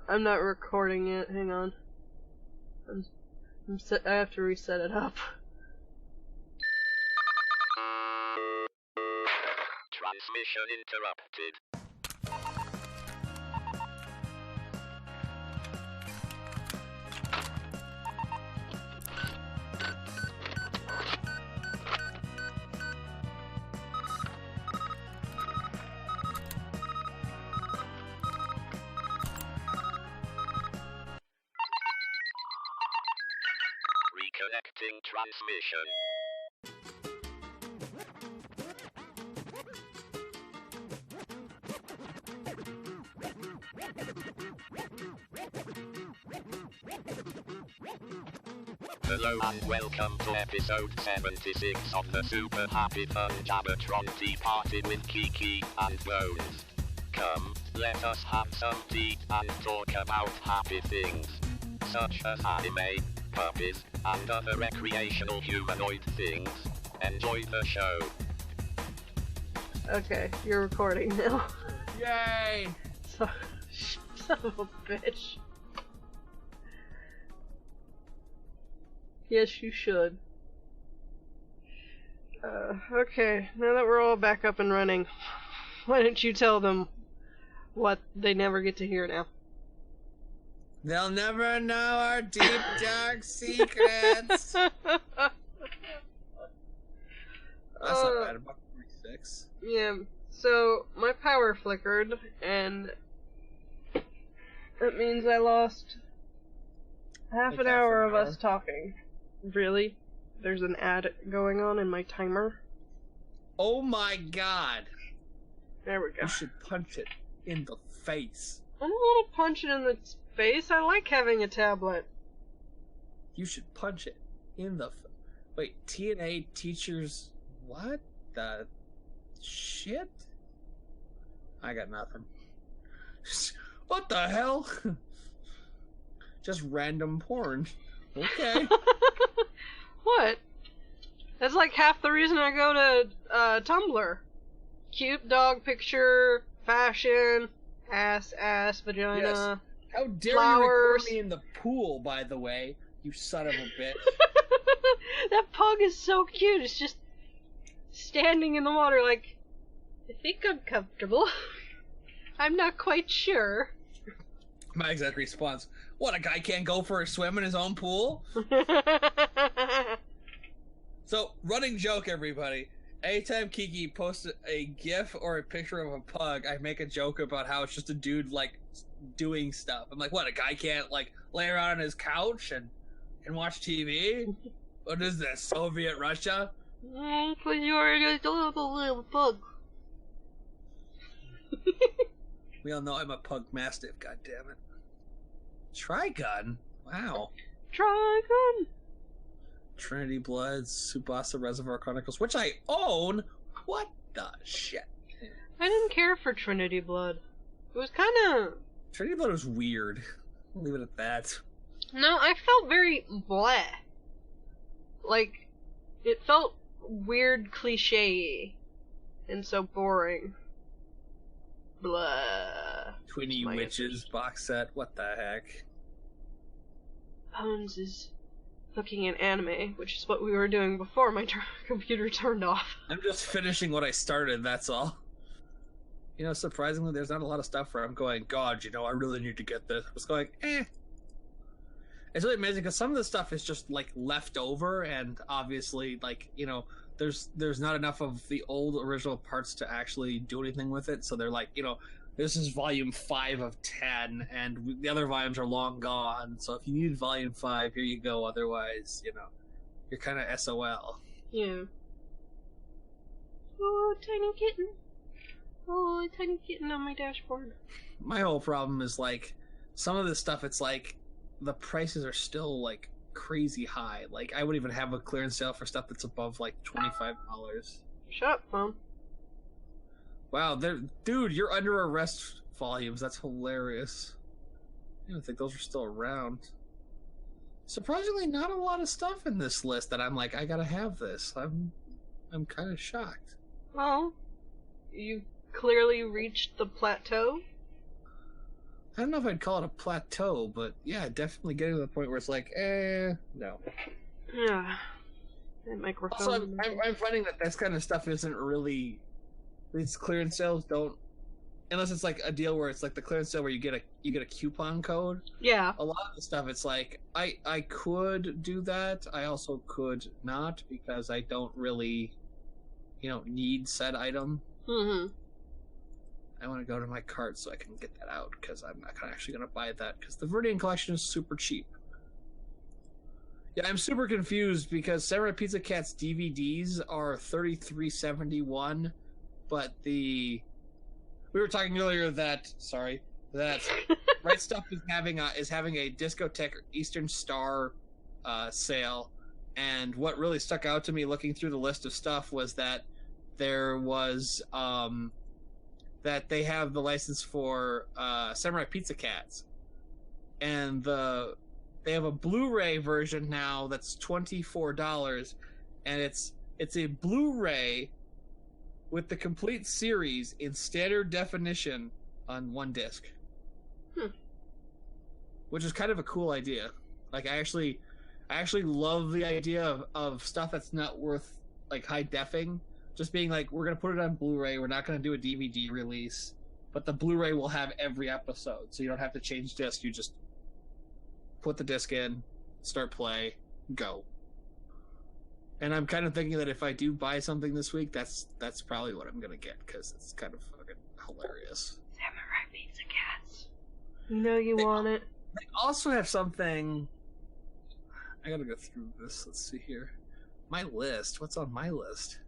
I'm not recording it. Hang on. I have to reset it up. Transmission interrupted. Reconnecting transmission. Hello and welcome to episode 76 of the Super Happy Fun Jabbertron Tea Party with Kiki and Bones. Come, let us have some tea and talk about happy things, such as anime, puppies, and other recreational humanoid things. Enjoy the show. Okay, you're recording now. Yay! Son of a bitch. Yes, you should. Okay, now that we're all back up and running, why don't you tell them what they never get to hear now? They'll never know our deep, dark secrets! That's not bad, about 46. Yeah, so my power flickered, and that means I lost half an hour of us talking. Really? There's an ad going on in my timer? Oh my god! There we go. You should punch it in the face. I don't want to punch it in the face. I like having a tablet. You should punch it in the Wait, TNA teachers... What the shit? I got nothing. What the hell? Just random porn. Okay. What? That's like half the reason I go to Tumblr. Cute dog picture, fashion, ass, vagina, yes. How dare flowers. you record me in the pool, by the way, you son of a bitch. That pug is so cute. It's just standing in the water like, I think I'm comfortable. I'm not quite sure. My exact response, what, a guy can't go for a swim in his own pool? So, running joke, everybody. Anytime Kiki posts a gif or a picture of a pug, I make a joke about how it's just a dude, like, doing stuff. I'm like, what, a guy can't, like, lay around on his couch and watch TV? What is this, Soviet Russia? Because you're a little pug. We all know I'm a pug mastiff, goddammit. Trigun? Wow. Trigun! Trinity Bloods, Tsubasa Reservoir Chronicles, which I own? What the shit? I didn't care for Trinity Blood. It was kinda... Trinity Blood was weird. I'll leave it at that. No, I felt very bleh. Like, it felt weird cliche-y. And so boring. Blah. Twinny Witches box set, what the heck? Bones is looking at anime, which is what we were doing before my computer turned off. I'm just finishing what I started, that's all. You know, surprisingly, there's not a lot of stuff where I'm going, God, you know, I really need to get this. I was going, eh. It's really amazing because some of the stuff is just, like, left over, and obviously, like, you know, there's not enough of the old original parts to actually do anything with it, so they're like, you know, this is volume 5 of 10, and the other volumes are long gone, so if you need volume 5, here you go, otherwise, you know, you're kind of SOL. Yeah. Oh, tiny kitten. Oh, tiny kitten on my dashboard. My whole problem is, like, some of this stuff, it's like, the prices are still, like, crazy high. Like, I wouldn't even have a clearance sale for stuff that's above, like, $25. Shut up, Mom. Wow, dude, you're under arrest volumes. That's hilarious. I didn't think those were still around. Surprisingly, not a lot of stuff in this list that I'm like, I gotta have this. I'm kind of shocked. Well, you clearly reached the plateau. I don't know if I'd call it a plateau, but yeah, definitely getting to the point where it's like, no. Yeah. That microphone. Also, I'm finding that this kind of stuff isn't really. These clearance sales don't, unless it's like a deal where it's like the clearance sale where you get a coupon code. Yeah. A lot of the stuff, it's like I could do that. I also could not because I don't really, need said item. Mm-hmm. I want to go to my cart so I can get that out because I'm not actually going to buy that because the Viridian collection is super cheap. Yeah, I'm super confused because Samurai Pizza Cat's DVDs are $33.71, but we were talking earlier that Right Stuff is having a Discotheque Eastern Star sale, and what really stuck out to me looking through the list of stuff was that there was that they have the license for Samurai Pizza Cats, and they have a Blu-ray version now that's $24, and it's a Blu-ray with the complete series in standard definition on one disc. Which is kind of a cool idea. Like I actually love the idea of stuff that's not worth like high defing. Just being like, we're gonna put it on Blu-ray, we're not gonna do a DVD release, but the Blu-ray will have every episode, so you don't have to change disc, you just put the disc in, start play, go. And I'm kind of thinking that if I do buy something this week, that's probably what I'm gonna get, because it's kind of fucking hilarious. Samurai Pizza Cats. You know you want it. They also have something... I gotta go through this, let's see here. My list, what's on my list?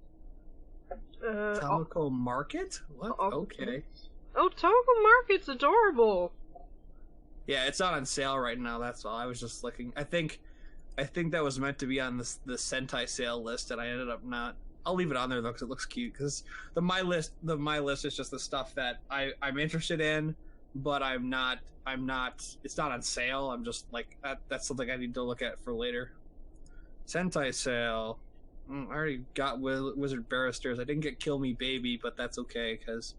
Tomoko Market? What? Okay. Oh, Tomoko Market's adorable. Yeah, it's not on sale right now, that's all. I was just looking. I think that was meant to be on the Sentai sale list, and I ended up not. I'll leave it on there though because it looks cute. Because my list is just the stuff that I'm interested in, but I'm not. It's not on sale. I'm just like that's something I need to look at for later. Sentai sale. I already got Wizard Barristers. I didn't get Kill Me Baby, but that's okay because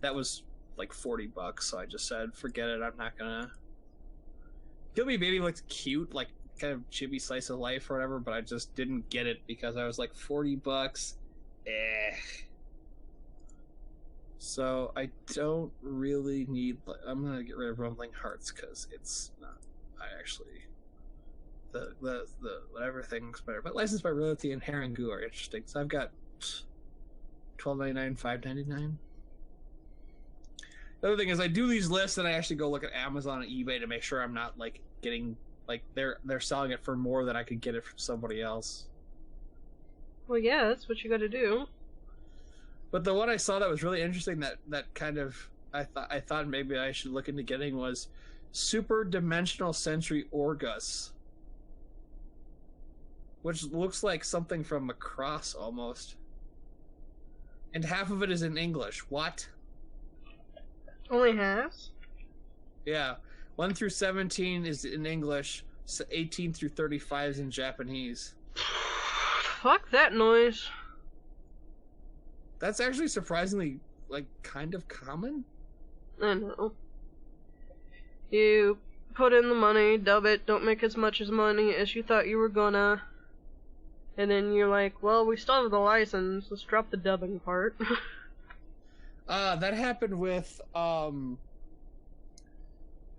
that was like $40. So I just said, forget it. I'm not gonna. Kill Me Baby looks cute, like kind of chibi slice of life or whatever, but I just didn't get it because I was like $40. So I don't really need. I'm gonna get rid of Rumbling Hearts because it's not. I actually. The whatever thing's better, but Licensed by Royalty and Harangu are interesting. So I've got $12.99, $5.99. The other thing is I do these lists and I actually go look at Amazon and eBay to make sure I'm not like getting like they're selling it for more than I could get it from somebody else. Well, yeah, that's what you got to do. But the one I saw that was really interesting that kind of I thought maybe I should look into getting was Super Dimensional Century Orgus. Which looks like something from Macross almost. And half of it is in English. What? Only half? Yeah. 1 through 17 is in English. 18 through 35 is in Japanese. Fuck that noise. That's actually surprisingly, like, kind of common. I know. You put in the money, dub it, don't make as much as money as you thought you were gonna. And then you're like, well, we still have the license, let's drop the dubbing part. That happened with,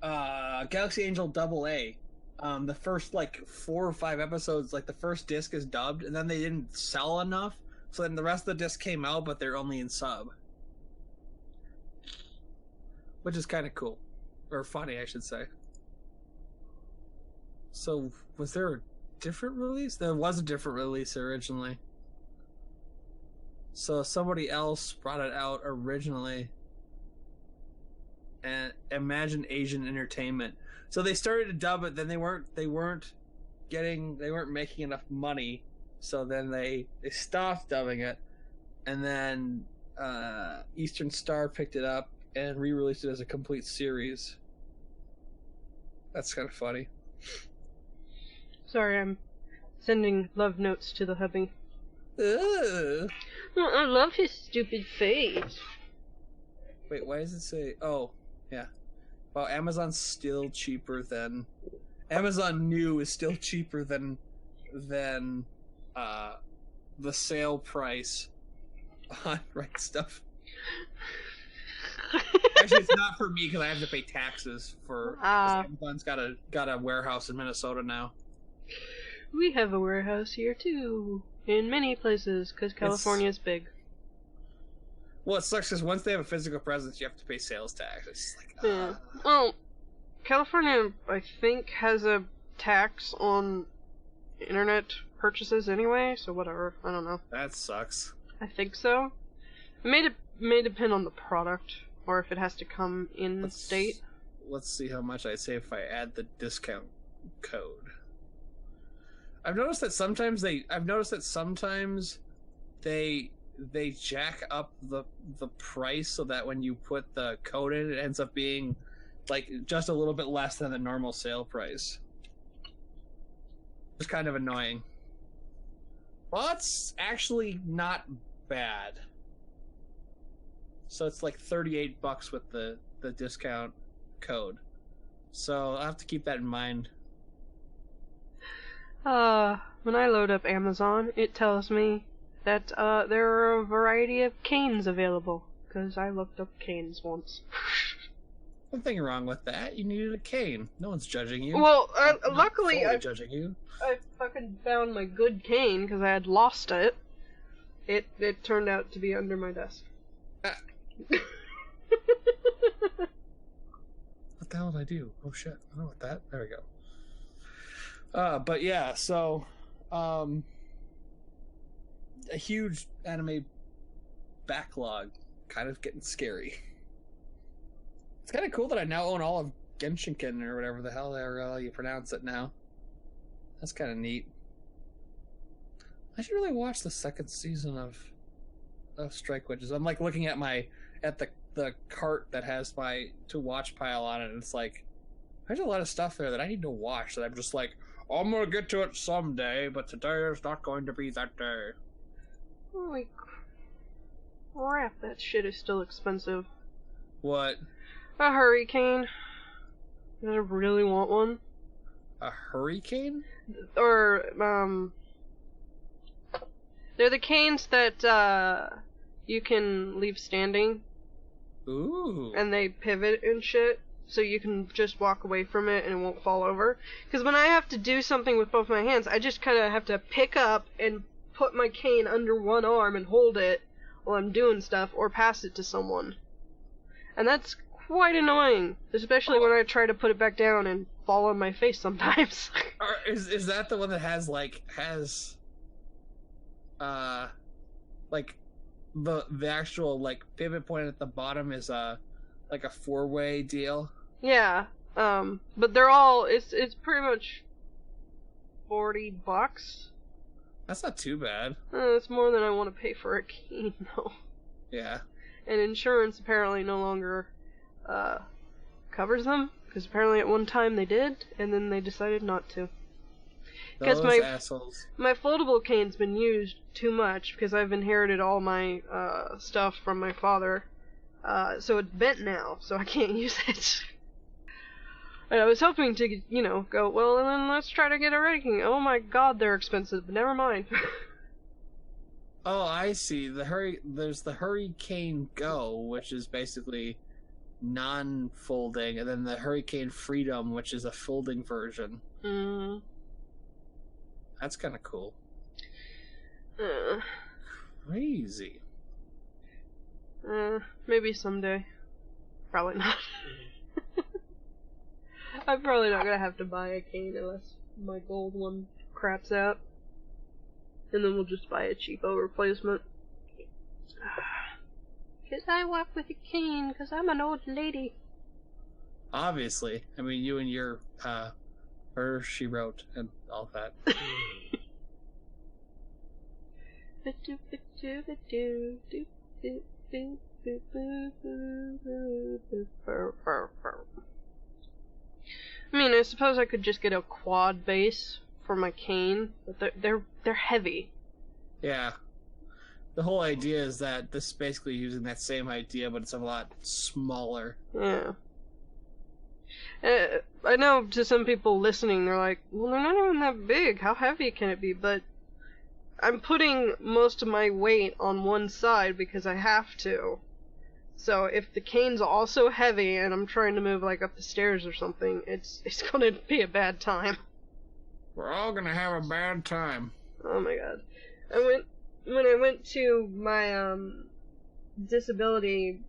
Galaxy Angel AA. The first, 4 or 5 episodes, the first disc is dubbed, and then they didn't sell enough, so then the rest of the disc came out, but they're only in sub. Which is kind of cool. Or funny, I should say. So, was there a different release? There was a different release originally. So somebody else brought it out originally. And Imagine Asian Entertainment. So they started to dub it, then they weren't making enough money, so then they stopped dubbing it, and then Eastern Star picked it up and re-released it as a complete series. That's kind of funny. Sorry, I'm sending love notes to the hubby. Ugh. Oh, I love his stupid face. Wait, why does it say... Oh, yeah. Well, Amazon's still cheaper than... Amazon New is still cheaper than the sale price on Right Stuff. Actually, it's not for me because I have to pay taxes for... Amazon's got a warehouse in Minnesota now. We have a warehouse here, too. In many places, because California's big. Well, it sucks because once they have a physical presence, you have to pay sales tax. It's like, yeah. Well, California, I think, has a tax on internet purchases anyway, so whatever. I don't know. That sucks. I think so. It may depend on the product, or if it has to come in state. Let's see how much I'd save if I add the discount code. I've noticed that sometimes they jack up the price so that when you put the code in, it ends up being like just a little bit less than the normal sale price. It's kind of annoying. Well, it's actually not bad. So it's like $38 with the discount code. So I'll have to keep that in mind. When I load up Amazon, it tells me that there are a variety of canes available, because I looked up canes once. Nothing wrong with that. You needed a cane. No one's judging you. Well, luckily I'm judging you. I fucking found my good cane because I had lost it. It turned out to be under my desk. What the hell did I do? Oh shit! I don't know what that. There we go. But yeah, so a huge anime backlog, kind of getting scary. It's kind of cool that I now own all of Genshinken or whatever the hell you pronounce it now. That's kind of neat. I should really watch the second season of Strike Witches. I'm like looking at the cart that has my to watch pile on it, and it's like there's a lot of stuff there that I need to watch that I'm just like, I'm gonna get to it someday, but today is not going to be that day. Holy crap, that shit is still expensive. What? A hurricane. I really want one. A hurricane? Or, they're the canes that, you can leave standing. Ooh. And they pivot and shit, so you can just walk away from it and it won't fall over. Because when I have to do something with both my hands, I just kind of have to pick up and put my cane under one arm and hold it while I'm doing stuff, or pass it to someone. And that's quite annoying, especially when I try to put it back down and fall on my face sometimes. Is that the one that has the actual like pivot point at the bottom is like a 4-way deal? Yeah, but they're all it's pretty much $40. That's not too bad. It's more than I want to pay for a cane, though. Yeah. And insurance apparently no longer covers them, because apparently at one time they did, and then they decided not to. Because assholes. My foldable cane's been used too much, because I've inherited all my stuff from my father, so it's bent now, so I can't use it. And I was hoping to, go, well, and then let's try to get a hurricane. Oh my god, they're expensive, but never mind. Oh, I see. There's the Hurricane Go, which is basically non-folding, and then the Hurricane Freedom, which is a folding version. Mm. That's kind of cool. Crazy. Maybe someday. Probably not. I'm probably not gonna have to buy a cane unless my gold one craps out. And then we'll just buy a cheapo replacement. Because I walk with a cane, because I'm an old lady. Obviously. I mean, you and your, her, she wrote, and all that. I mean, I suppose I could just get a quad base for my cane, but they're heavy. Yeah. The whole idea is that this is basically using that same idea, but it's a lot smaller. Yeah. I know to some people listening, they're like, well, they're not even that big. How heavy can it be? But I'm putting most of my weight on one side because I have to. So if the cane's also heavy and I'm trying to move like up the stairs or something, it's gonna be a bad time. We're all gonna have a bad time. Oh my god. When I went to my disability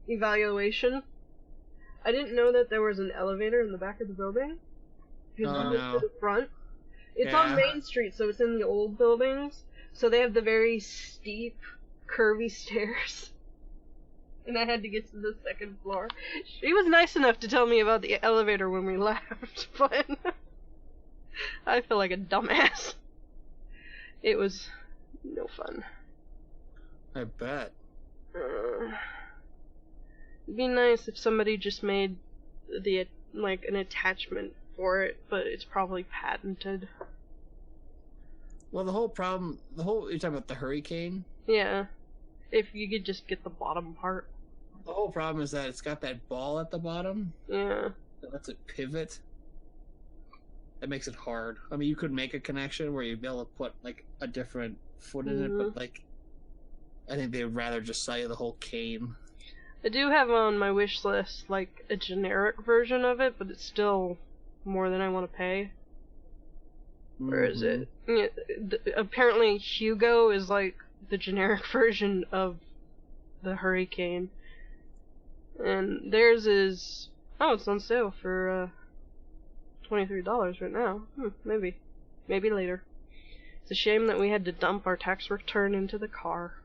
evaluation, I didn't know that there was an elevator in the back of the building. You Oh, to no. the front. It's Yeah. on Main Street, so it's in the old buildings. So they have the very steep, curvy stairs. And I had to get to the second floor. She was nice enough to tell me about the elevator when we left, but I feel like a dumbass. It was no fun. I bet. It'd be nice if somebody just made an attachment for it, but it's probably patented. Well, you're talking about the hurricane? Yeah. If you could just get the bottom part. The whole problem is that it's got that ball at the bottom. Yeah. That lets it pivot. That makes it hard. I mean, you could make a connection where you'd be able to put, like, a different foot in it, but, like, I think they'd rather just sell you the whole cane. I do have on my wish list, like, a generic version of it, but it's still more than I want to pay. Where is it? Yeah, apparently Hugo is, like, the generic version of the Hurricane. And theirs is... Oh, it's on sale for, $23 right now. Maybe. Maybe later. It's a shame that we had to dump our tax return into the car.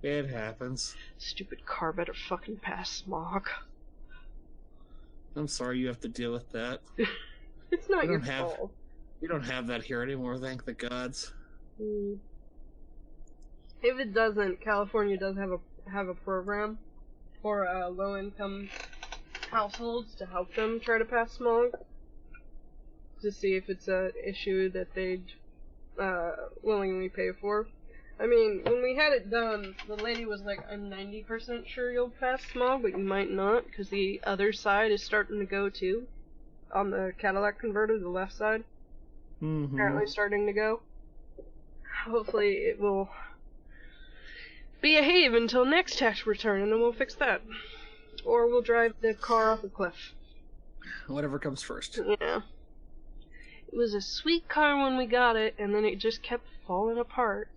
It happens. Stupid car better fucking pass smog. I'm sorry you have to deal with that. It's not your fault. We don't have that here anymore, thank the gods. If it doesn't, California does have a program for low-income households to help them try to pass smog. To see if it's an issue that they'd willingly pay for. I mean, when we had it done, the lady was like, I'm 90% sure you'll pass smog, but you might not, because the other side is starting to go too. On the Cadillac converter, the left side. Apparently starting to go. Hopefully it will behave until next tax return, and then we'll fix that. Or we'll drive the car off a cliff. Whatever comes first. Yeah. It was a sweet car when we got it, and then it just kept falling apart.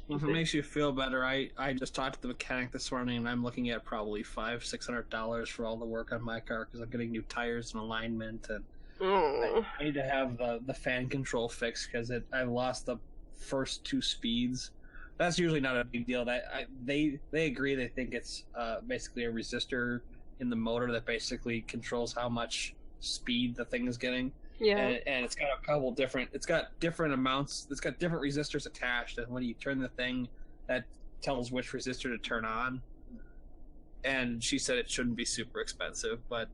Well, if it makes you feel better, I just talked to the mechanic this morning, and I'm looking at probably $500-600 for all the work on my car, because I'm getting new tires and alignment, and I need to have the fan control fixed, because I've lost the first 2 speeds. That's usually not a big deal. They agree. They think it's basically a resistor in the motor that basically controls how much speed the thing is getting. Yeah. And it's got a couple different... It's got different amounts... It's got different resistors attached, and when you turn the thing, that tells which resistor to turn on. And she said it shouldn't be super expensive, but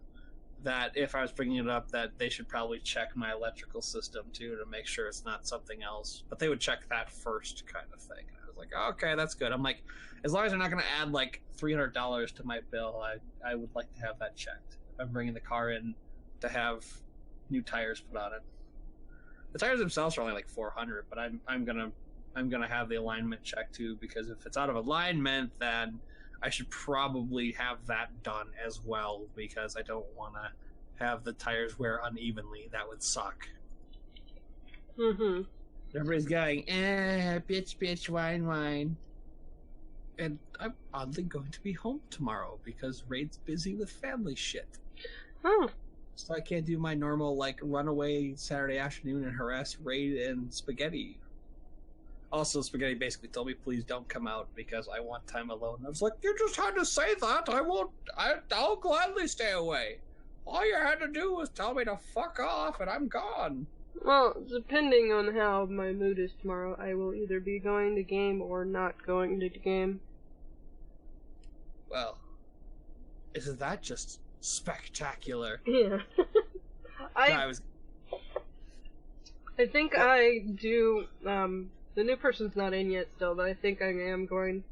that if I was bringing it up, that they should probably check my electrical system, too, to make sure it's not something else. But they would check that first, kind of thing. I was like, okay, that's good. I'm like, as long as they're not going to add, like, $300 to my bill, I would like to have that checked. If I'm bringing the car in to have new tires put on it. The tires themselves are only like $400, but I'm gonna have the alignment checked too, because if it's out of alignment, then I should probably have that done as well, because I don't want to have the tires wear unevenly. That would suck. Everybody's going, bitch, whine. And I'm oddly going to be home tomorrow because Raid's busy with family shit. Oh. So I can't do my normal, like, runaway Saturday afternoon and harass Raid and Spaghetti. Also, Spaghetti basically told me, please don't come out because I want time alone. I was like, you just had to say that. I'll gladly stay away. All you had to do was tell me to fuck off and I'm gone. Well, depending on how my mood is tomorrow, I will either be going to game or not going to game. Well, isn't that just spectacular? Yeah. I think I do, the new person's not in yet still, but I think I am going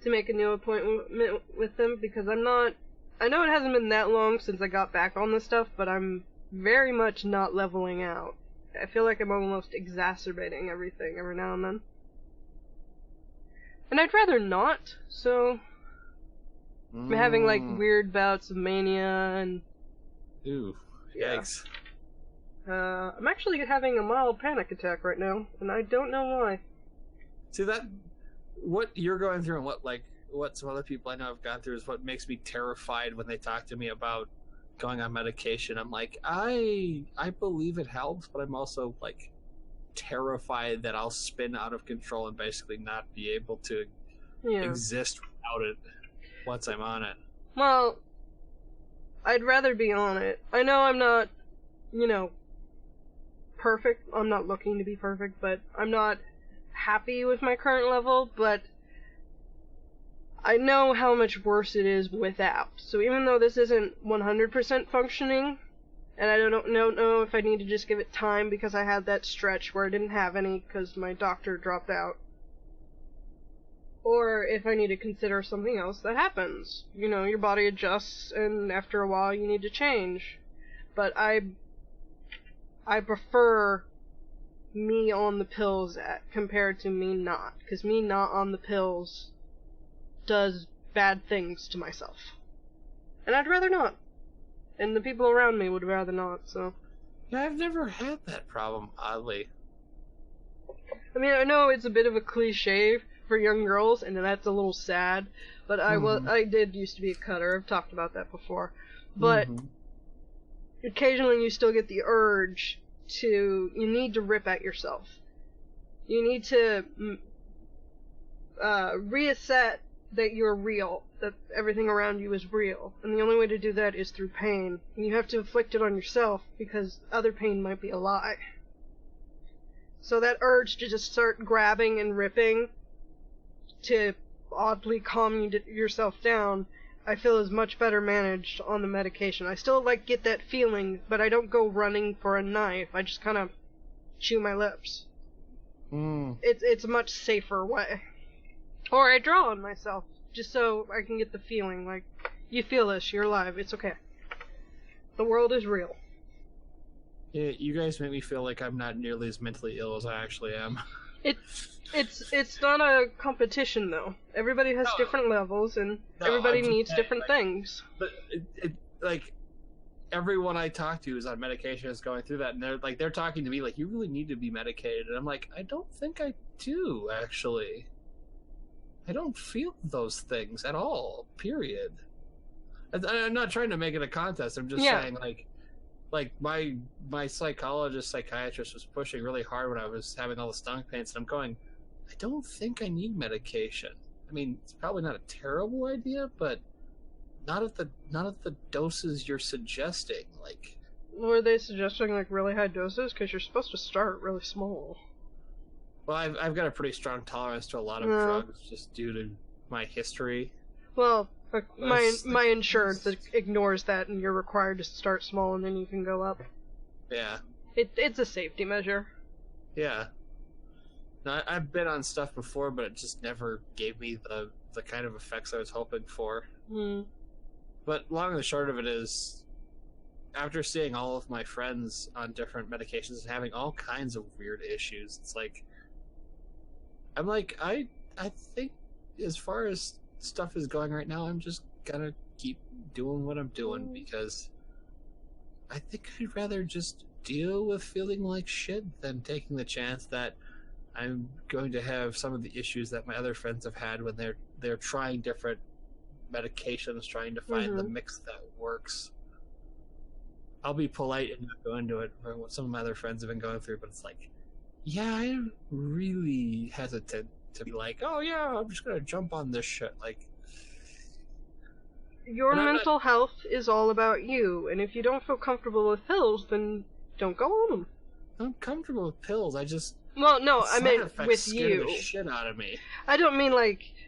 to make a new appointment with them because I'm not I know it hasn't been that long since I got back on this stuff, but I'm very much not leveling out. I feel like I'm almost exacerbating everything every now and then. And I'd rather not, so I'm having like weird bouts of mania and... Ooh, yikes. I'm actually having a mild panic attack right now, and I don't know why. See, that, what you're going through and what some other people I know have gone through is what makes me terrified when they talk to me about going on medication. I'm like, I believe it helps, but I'm also like terrified that I'll spin out of control and basically not be able to exist without it once I'm on it. Well, I'd rather be on it. I know I'm not, perfect. I'm not looking to be perfect, but I'm not happy with my current level, but I know how much worse it is without. So even though this isn't 100% functioning, and I don't know if I need to just give it time because I had that stretch where I didn't have any because my doctor dropped out, or if I need to consider something else that happens. Your body adjusts, and after a while you need to change. But I prefer me on the pills compared to me not, because me not on the pills does bad things to myself. And I'd rather not. And the people around me would rather not, so... Yeah, I've never had that problem, oddly. I mean, I know it's a bit of a cliche for young girls, and that's a little sad, but I did used to be a cutter. I've talked about that before. But occasionally you still get the urge you need to rip at yourself. You need to reassert that you're real, that everything around you is real, and the only way to do that is through pain. And you have to inflict it on yourself, because other pain might be a lie. So that urge to just start grabbing and ripping to oddly calm yourself down, I feel is much better managed on the medication. I still get that feeling, but I don't go running for a knife. I just kind of chew my lips. It's a much safer way. Or I draw on myself, just so I can get the feeling, like, you feel this, you're alive, it's okay. The world is real. Yeah, you guys make me feel like I'm not nearly as mentally ill as I actually am. It's not a competition, though. Everybody has different levels, and everybody needs different things. But everyone I talk to is on medication is going through that, and they're talking to me like, you really need to be medicated, and I'm like, I don't think I do, actually. I don't feel those things at all, period. I'm not trying to make it a contest, I'm just saying, like my psychiatrist was pushing really hard when I was having all the stomach pains, and I'm going, I don't think I need medication. I mean, it's probably not a terrible idea, but not at the doses you're suggesting. Like, were they suggesting really high doses? Because you're supposed to start really small. Well, I've got a pretty strong tolerance to a lot of drugs just due to my history. Well, my insurance ignores that, and you're required to start small, and then you can go up. Yeah. It's a safety measure. Yeah. No, I've been on stuff before, but it just never gave me the kind of effects I was hoping for. But long and the short of it is, after seeing all of my friends on different medications and having all kinds of weird issues, it's like, I'm like, I think as far as stuff is going right now, I'm just gonna keep doing what I'm doing, because I think I'd rather just deal with feeling like shit than taking the chance that I'm going to have some of the issues that my other friends have had when they're trying different medications, trying to find the mix that works. I'll be polite and not go into it for what some of my other friends have been going through, but it's like, yeah, I'm really hesitant to be like, oh yeah, I'm just gonna jump on this shit. Like, your mental health is all about you, and if you don't feel comfortable with pills, then don't go on them. I'm comfortable with pills. I just I meant with you. The shit out of me. I don't mean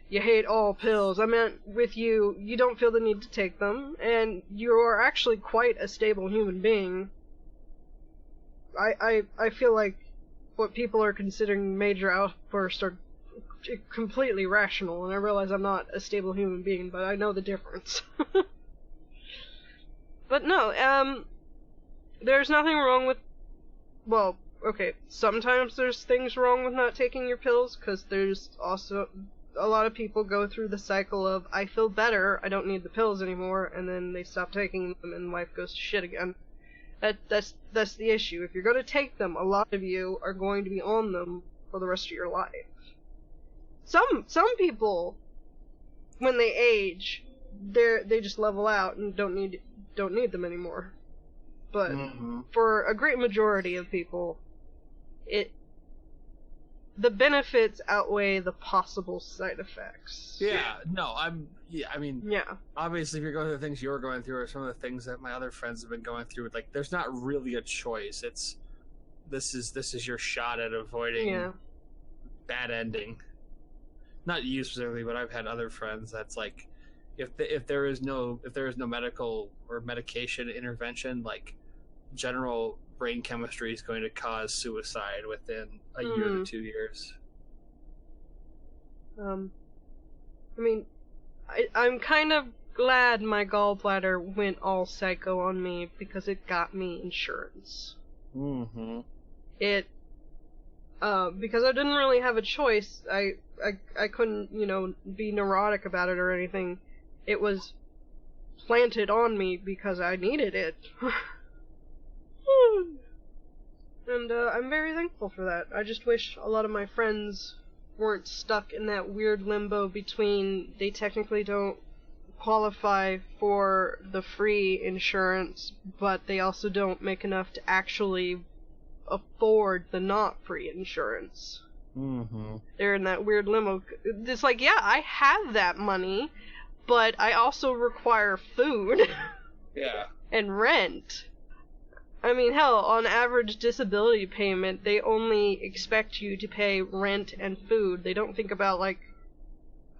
you hate all pills. I meant with you. You don't feel the need to take them, and you are actually quite a stable human being. I feel like what people are considering major outbursts are completely rational, and I realize I'm not a stable human being, but I know the difference. But no, there's nothing wrong with, well, okay, sometimes there's things wrong with not taking your pills, because there's also, a lot of people go through the cycle of, I feel better, I don't need the pills anymore, and then they stop taking them and life goes to shit again. That's the issue. If you're going to take them, a lot of you are going to be on them for the rest of your life. Some people, when they age, they just level out and don't need them anymore. But for a great majority of people, the benefits outweigh the possible side effects. Yeah, no, Yeah. Obviously, if you're going through the things you're going through, or some of the things that my other friends have been going through, like, there's not really a choice. This is your shot at avoiding bad ending. Not you specifically, but I've had other friends that's like, if there is no medical or medication intervention, like, general brain chemistry is going to cause suicide within a year to 2 years. I mean, I'm kind of glad my gallbladder went all psycho on me because it got me insurance. It, because I didn't really have a choice. I couldn't, be neurotic about it or anything. It was planted on me because I needed it. And I'm very thankful for that. I just wish a lot of my friends weren't stuck in that weird limbo between they technically don't qualify for the free insurance, but they also don't make enough to actually afford the not free insurance. They're in that weird limbo. It's like, yeah, I have that money, but I also require food. Yeah. And rent. I mean, hell, on average disability payment, they only expect you to pay rent and food. They don't think about, like,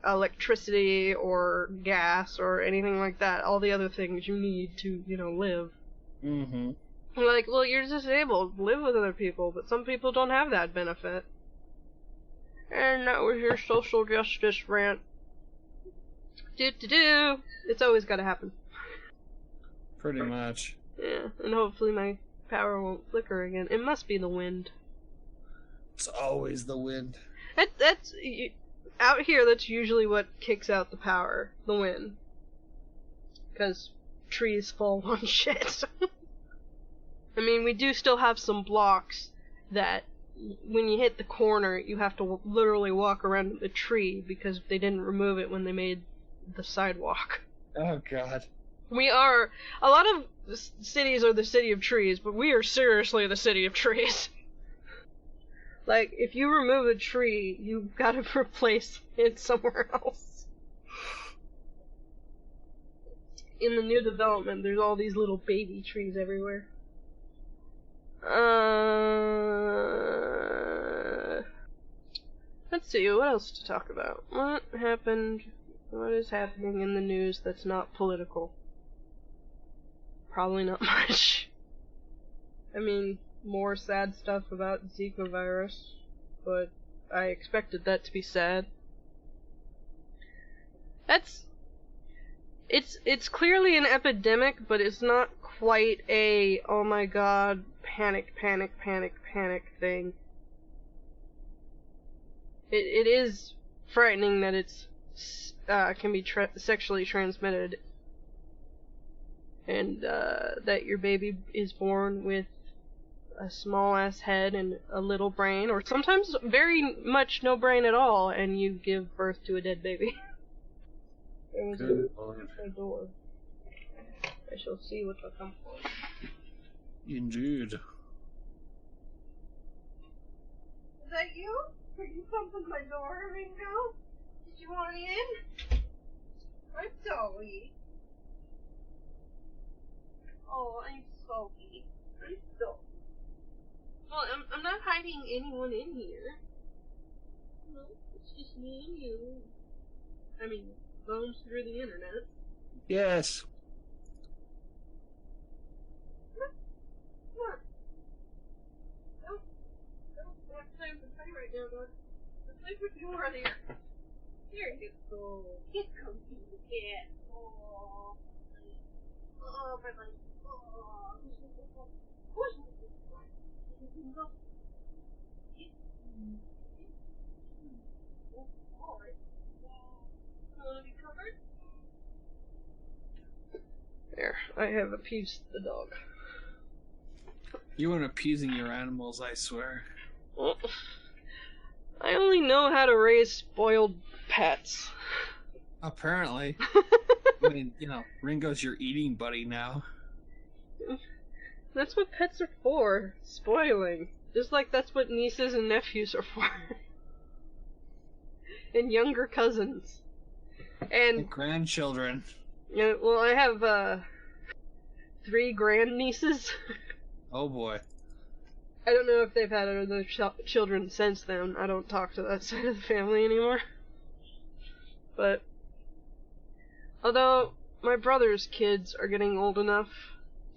electricity or gas or anything like that. All the other things you need to, live. You're like, well, you're disabled. Live with other people. But some people don't have that benefit. And that was your social justice rant. Do. It's always gotta happen. Pretty much. Yeah, and hopefully my power won't flicker again. It must be the wind. It's always the wind. That's out here, that's usually what kicks out the power. The wind. Because trees fall on shit. I mean, we do still have some blocks that when you hit the corner, you have to literally walk around the tree because they didn't remove it when they made the sidewalk. Oh, God. A lot of cities are the city of trees, but we are seriously the city of trees. Like, if you remove a tree, you've got to replace it somewhere else. In the new development, there's all these little baby trees everywhere. Let's see, what else to talk about? What happened? What is happening in the news that's not political? Probably not much. I mean, more sad stuff about Zika virus, but I expected that to be sad. It's clearly an epidemic, but it's not quite a, oh my god, panic thing. It is frightening that it's can be sexually transmitted, and that your baby is born with a small ass head and a little brain, or sometimes very much no brain at all, and you give birth to a dead baby. There was a door. I shall see what will come for. Indeed. Is that you? Are you pumping my door right now? Did you want in? I'm sorry. Oh, I'm sorry. I'm sorry. Well, I'm not hiding anyone in here. No, it's just me and you. I mean, phones through the internet. Yes. Come on. Don't have time to play right now, bud. Let's play with you over there. There you go. Get comfy, cat. Oh, my life. I have appeased the dog. You and appeasing your animals, I swear. Well, I only know how to raise spoiled pets. Apparently. I mean, Ringo's your eating buddy now. That's what pets are for. Spoiling. Just like that's what nieces and nephews are for. And younger cousins. And grandchildren. Yeah, well, I have 3 grandnieces. Oh boy. I don't know if they've had other children since then. I don't talk to that side of the family anymore. But although my brother's kids are getting old enough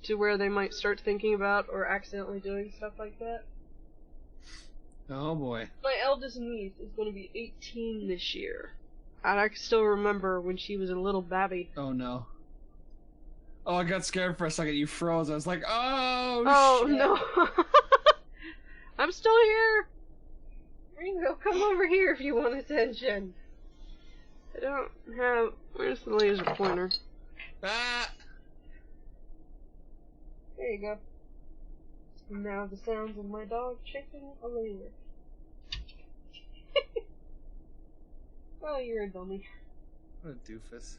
to where they might start thinking about or accidentally doing stuff like that. Oh boy. My eldest niece is going to be 18 this year. And I can still remember when she was a little babby. Oh no. Oh, I got scared for a second. You froze. I was like, oh shit. No. I'm still here. Ringo, come over here if you want attention. I don't have... Where's the laser pointer? Ah! There you go. And now the sounds of my dog chasing a laser. Oh, you're a dummy. What a doofus.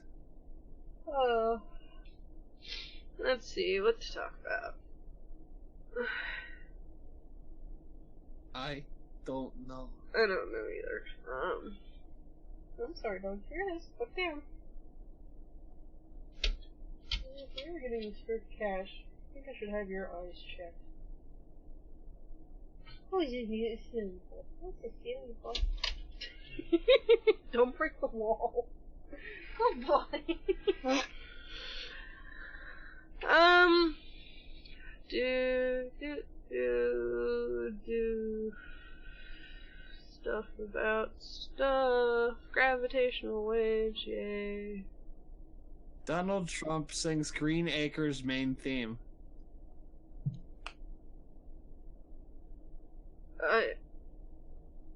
Let's see, what to talk about. I don't know. I don't know either. I'm sorry, dog. Here it is. Look down. If you were getting this for cash, I think I should have your eyes checked. Oh, it's beautiful. What's a beautiful? Don't break the wall. Good boy. Do stuff about stuff. Gravitational waves, yay. Donald Trump sings Green Acres main theme.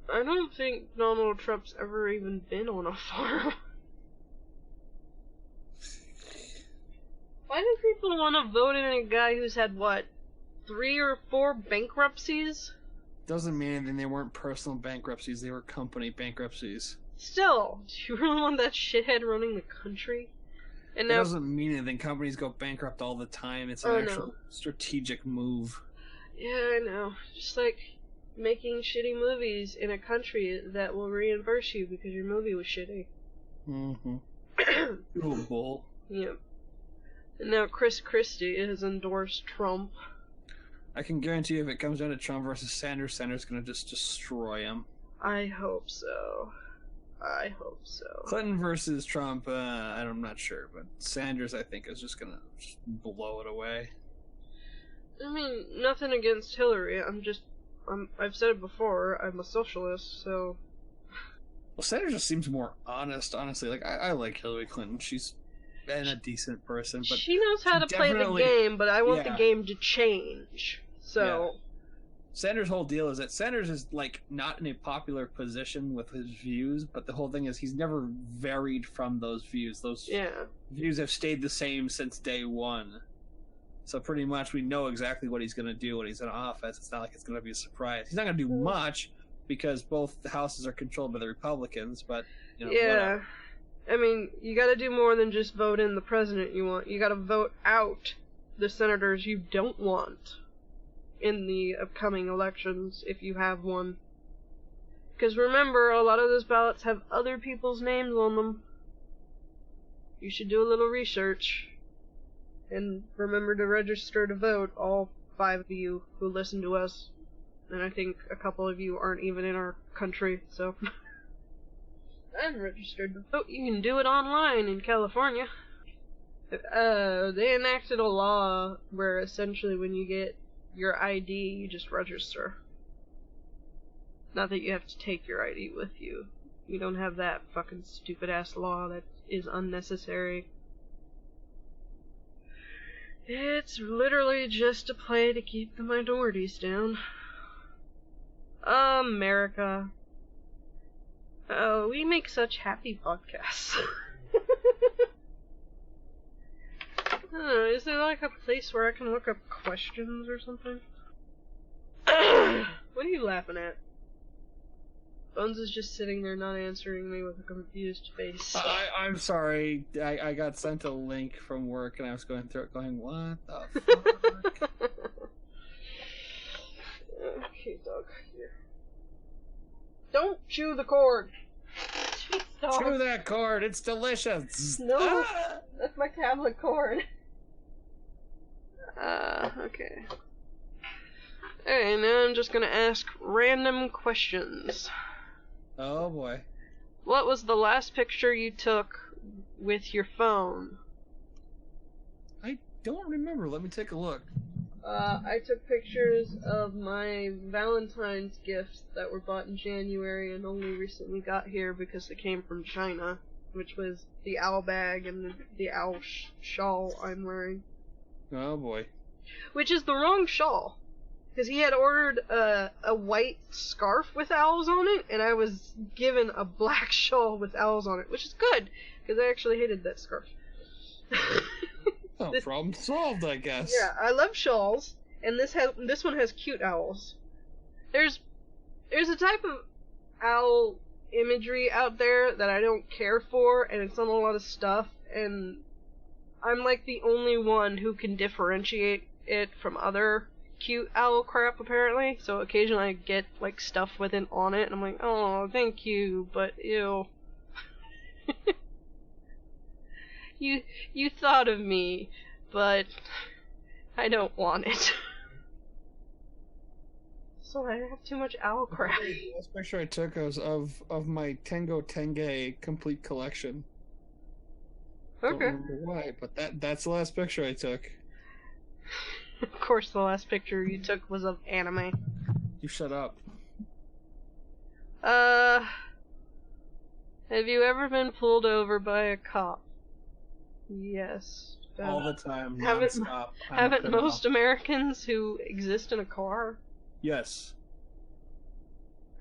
I don't think Donald Trump's ever even been on a farm. Why do people want to vote in a guy who's had, 3 or 4 bankruptcies? Doesn't mean anything. They weren't personal bankruptcies. They were company bankruptcies. Still, do you really want that shithead running the country? And now, it doesn't mean anything. Companies go bankrupt all the time. It's an actual strategic move. Yeah, I know. Just like making shitty movies in a country that will reimburse you because your movie was shitty. Mm-hmm. Oh, bull. Yep. And now Chris Christie has endorsed Trump. I can guarantee you if it comes down to Trump versus Sanders, Sanders is going to just destroy him. I hope so. I hope so. Clinton versus Trump, I'm not sure, but Sanders, I think, is just going to blow it away. I mean, nothing against Hillary. I've said it before, I'm a socialist, so... Well, Sanders just seems more honest, honestly. Like, I like Hillary Clinton. She's been a decent person, but... She knows how to play the game, but I want the game to change. So... Yeah. Sanders' whole deal is that Sanders is, not in a popular position with his views, but the whole thing is he's never varied from those views. Those views have stayed the same since day one. So pretty much we know exactly what he's going to do when he's in office. It's not like it's going to be a surprise. He's not going to do much because both the houses are controlled by the Republicans, but, whatever. I mean, you got to do more than just vote in the president you want. You got to vote out the senators you don't want in the upcoming elections, if you have one. Because remember, a lot of those ballots have other people's names on them. You should do a little research. And remember to register to vote, all 5 of you who listen to us. And I think a couple of you aren't even in our country, so... I'm registered to vote. You can do it online in California. They enacted a law where essentially when you get your ID, you just register. Not that you have to take your ID with you. You don't have that fucking stupid-ass law that is unnecessary. It's literally just a play to keep the minorities down. America. Oh, we make such happy podcasts. Is there like a place where I can look up questions or something? What are you laughing at? Bones is just sitting there not answering me with a confused face. I'm sorry. I got sent a link from work and I was going through it going, what the fuck? Okay, dog. Here. Don't chew the cord. Jeez, dog. Chew that cord. It's delicious. No, that's my tablet cord. Okay. Alright, now I'm just gonna ask random questions. Oh boy. What was the last picture you took with your phone? I don't remember. Let me take a look. I took pictures of my Valentine's gifts that were bought in January and only recently got here because they came from China, which was the owl bag and the owl shawl I'm wearing. Oh boy. Which is the wrong shawl. Because he had ordered a white scarf with owls on it, and I was given a black shawl with owls on it, which is good, because I actually hated that scarf. Oh, problem solved, I guess. Yeah, I love shawls, and this one has cute owls. There's a type of owl imagery out there that I don't care for, and it's on a lot of stuff, and I'm like the only one who can differentiate it from other cute owl crap, apparently. So occasionally I get like stuff with it on it, and I'm like, oh, thank you, but ew. You thought of me, but I don't want it. So I have too much owl crap. The last picture I took was of my Tengo Tenge complete collection. Okay. Don't remember why, but that's the last picture I took. Of course, the last picture you took was of anime. You shut up. Have you ever been pulled over by a cop? Yes. All the time, Haven't non-stop. Haven't most Americans who exist in a car? Yes.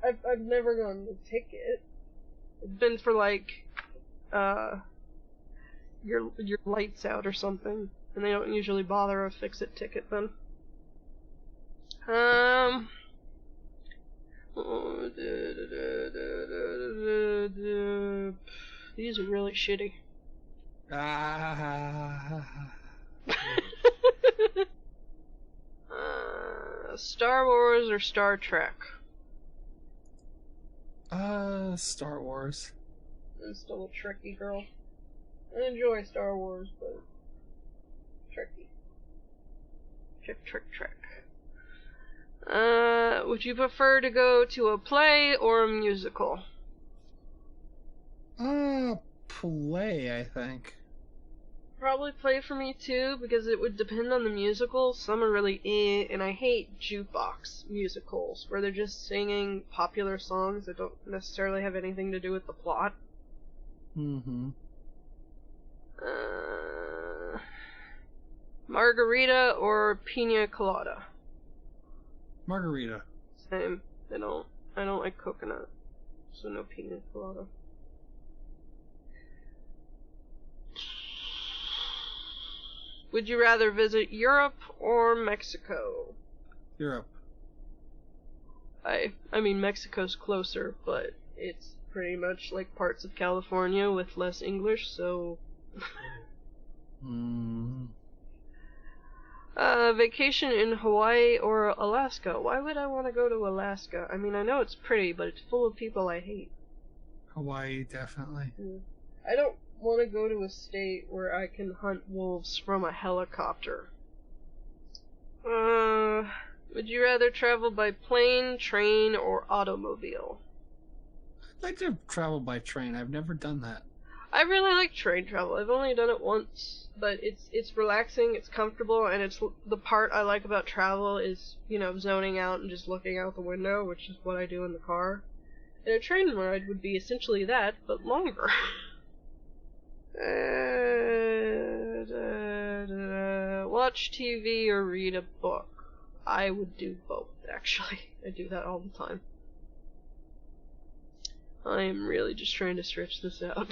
I've never gotten a ticket. It's been for like, your lights out or something. And they don't usually bother a fix-it ticket then. These are really shitty. Star Wars or Star Trek? Star Wars. I'm still a Trekkie girl. I enjoy Star Wars, but Trekkie. Trek. Would you prefer to go to a play or a musical? Play, I think. Probably play for me too, because it would depend on the musical. Some are really and I hate jukebox musicals, where they're just singing popular songs that don't necessarily have anything to do with the plot. Mm-hmm. Margarita or pina colada? Margarita. Same. I don't like coconut, so no pina colada. Would you rather visit Europe or Mexico? Europe. I mean, Mexico's closer, but it's pretty much like parts of California with less English, so... Vacation in Hawaii or Alaska? Why would I want to go to Alaska? I mean, I know it's pretty, but it's full of people I hate. Hawaii, definitely. I don't want to go to a state where I can hunt wolves from a helicopter. Would you rather travel by plane, train, or automobile? I'd like to travel by train. I've never done that. I really like train travel. I've only done it once, but it's relaxing, it's comfortable, and it's the part I like about travel is, you know, zoning out and just looking out the window, which is what I do in the car. And a train ride would be essentially that, but longer. Watch TV or read a book. I would do both, actually. I do that all the time. I am really just trying to stretch this out.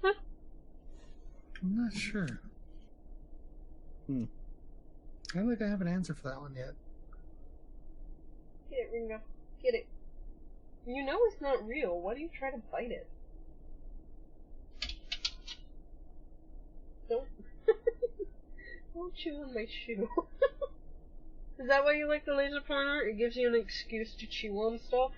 I'm not sure. I don't think I have an answer for that one yet. Get it, Ringo. Get it. You know it's not real. Why do you try to bite it? Don't. Don't chew on my shoe. Is that why you like the laser pointer? It gives you an excuse to chew on stuff?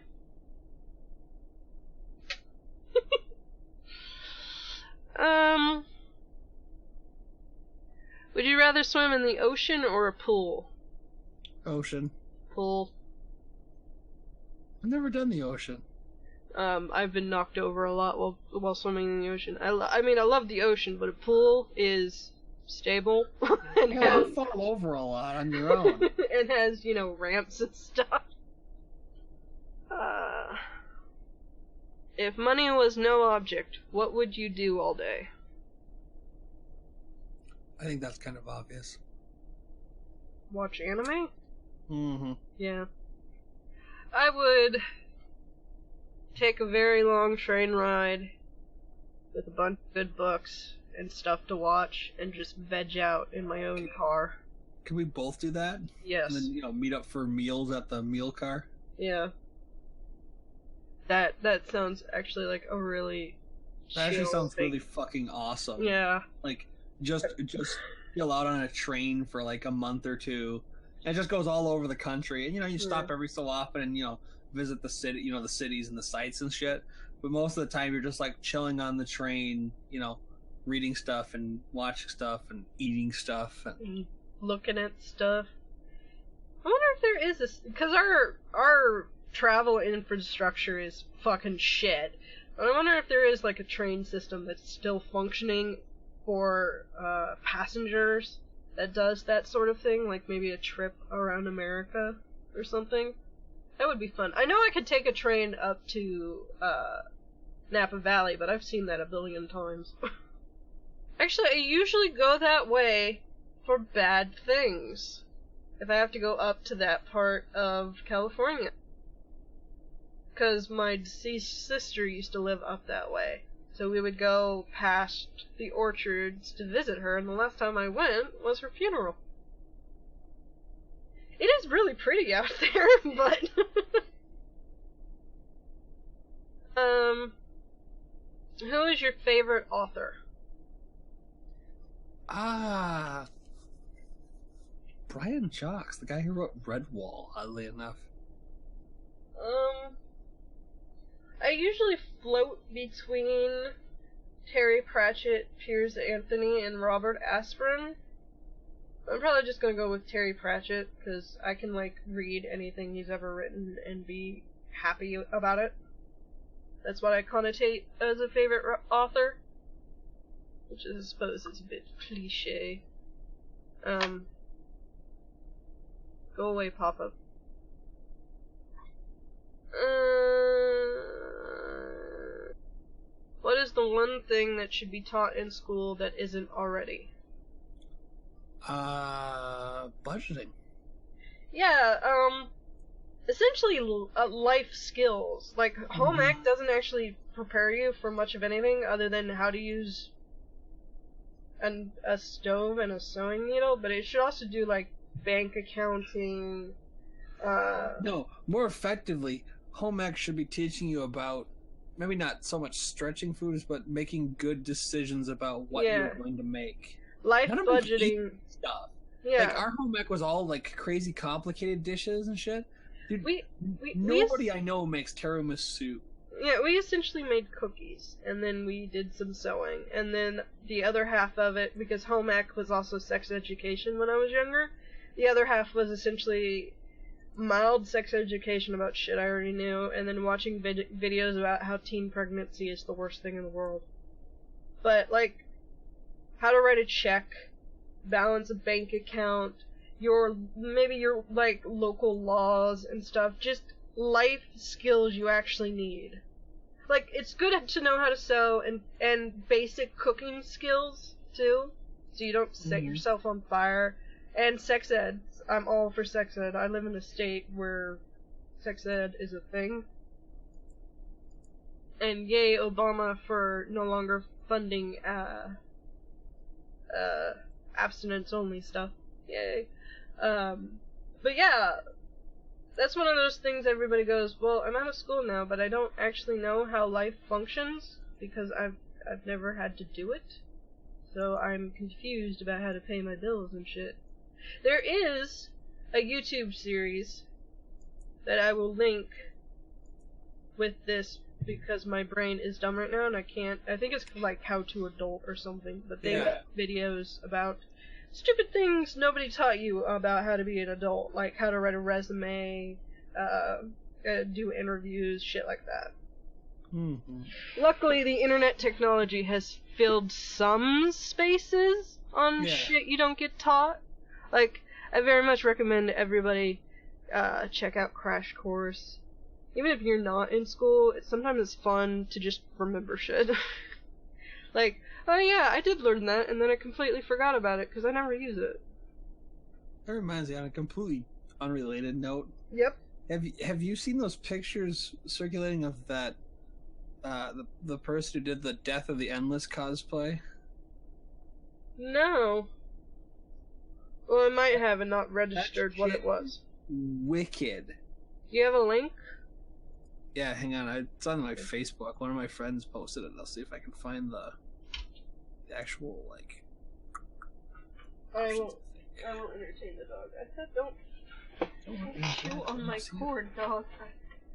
Would you rather swim in the ocean or a pool? Ocean. Pool. I've never done the ocean. I've been knocked over a lot while swimming in the ocean. I mean, I love the ocean, but a pool is stable and Yeah, you fall over a lot on your own. and has, ramps and stuff. If money was no object, what would you do all day? I think that's kind of obvious. Watch anime? Mm-hmm. Yeah. I would take a very long train ride with a bunch of good books and stuff to watch and just veg out in my own car. Can we both do that? Yes. And then, meet up for meals at the meal car? Yeah. That sounds actually like a really That actually sounds thing. really fucking awesome. Yeah. Like, just chill out on a train for like a month or two. And it just goes all over the country. And, you stop every so often and, visit the city, the cities and the sites and shit. But most of the time you're just like chilling on the train, reading stuff and watching stuff and eating stuff and looking at stuff. I wonder if there is this, because our travel infrastructure is fucking shit. But I wonder if there is like a train system that's still functioning for passengers that does that sort of thing, like maybe a trip around America or something. That would be fun. I know I could take a train up to Napa Valley, but I've seen that a billion times. Actually, I usually go that way for bad things. If I have to go up to that part of California. Because my deceased sister used to live up that way. So we would go past the orchards to visit her, and the last time I went was her funeral. It is really pretty out there, but... Who is your favorite author? Brian Jocks, the guy who wrote Redwall, oddly enough. I usually float between Terry Pratchett, Piers Anthony, and Robert Asprin. I'm probably just gonna go with Terry Pratchett, because I can, read anything he's ever written and be happy about it. That's what I connotate as a favorite author. Which I suppose is a bit cliche. Go away, Papa. What is the one thing that should be taught in school that isn't already? Budgeting. Yeah, essentially life skills. Home ec doesn't actually prepare you for much of anything other than how to use a stove and a sewing needle, but it should also do, bank accounting, No, more effectively, home ec should be teaching you about maybe not so much stretching foods, but making good decisions about what you're going to make. Life budgeting stuff. Yeah. Our home ec was all crazy complicated dishes and shit. Dude, nobody I know makes tiramisu. Yeah, we essentially made cookies, and then we did some sewing, and then the other half of it, because home ec was also sex education when I was younger, the other half was essentially mild sex education about shit I already knew, and then watching videos about how teen pregnancy is the worst thing in the world. But, how to write a check, balance a bank account, maybe your local laws and stuff, just life skills you actually need. It's good to know how to sew and basic cooking skills, too, so you don't set yourself on fire. And sex ed. I'm all for sex ed. I live in a state where sex ed is a thing. And yay, Obama, for no longer funding abstinence-only stuff. Yay. But yeah, that's one of those things everybody goes, well, I'm out of school now, but I don't actually know how life functions, because I've never had to do it. So I'm confused about how to pay my bills and shit. There is a YouTube series that I will link with this, because my brain is dumb right now and I can't. I think it's like How to Adult or something, but they make videos about stupid things nobody taught you about how to be an adult, like how to write a resume, do interviews, shit like that. Mm-hmm. Luckily, the internet technology has filled some spaces on shit you don't get taught. Like, I very much recommend everybody check out Crash Course. Even if you're not in school, sometimes it's fun to just remember shit. Like, oh yeah, I did learn that, and then I completely forgot about it because I never use it. That reminds me, on a completely unrelated note. Yep. Have you seen those pictures circulating of that the person who did the Death of the Endless cosplay? No. Well, I might have and not registered what it was. Wicked. Do you have a link? Yeah, hang on. It's on my Facebook. One of my friends posted it. I'll see if I can find the actual, like... I won't entertain the dog. I said don't chew on my cord, dog.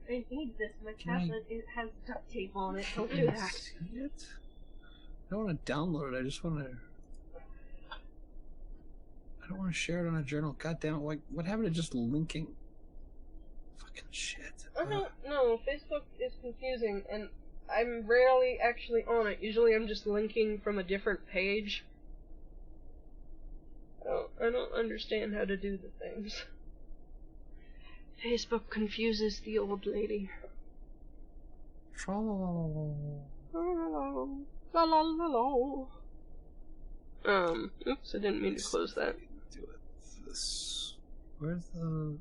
I need this. My tablet has duct tape on it. Don't do that. See it? I don't want to download it. I just want to... I don't want to share it on a journal. God damn it. What happened to just linking? Fucking shit. I don't know. Facebook is confusing, and I'm rarely actually on it. Usually I'm just linking from a different page. I don't understand how to do the things. Facebook confuses the old lady. Oops, I didn't mean to close that. Do it this. Where's the...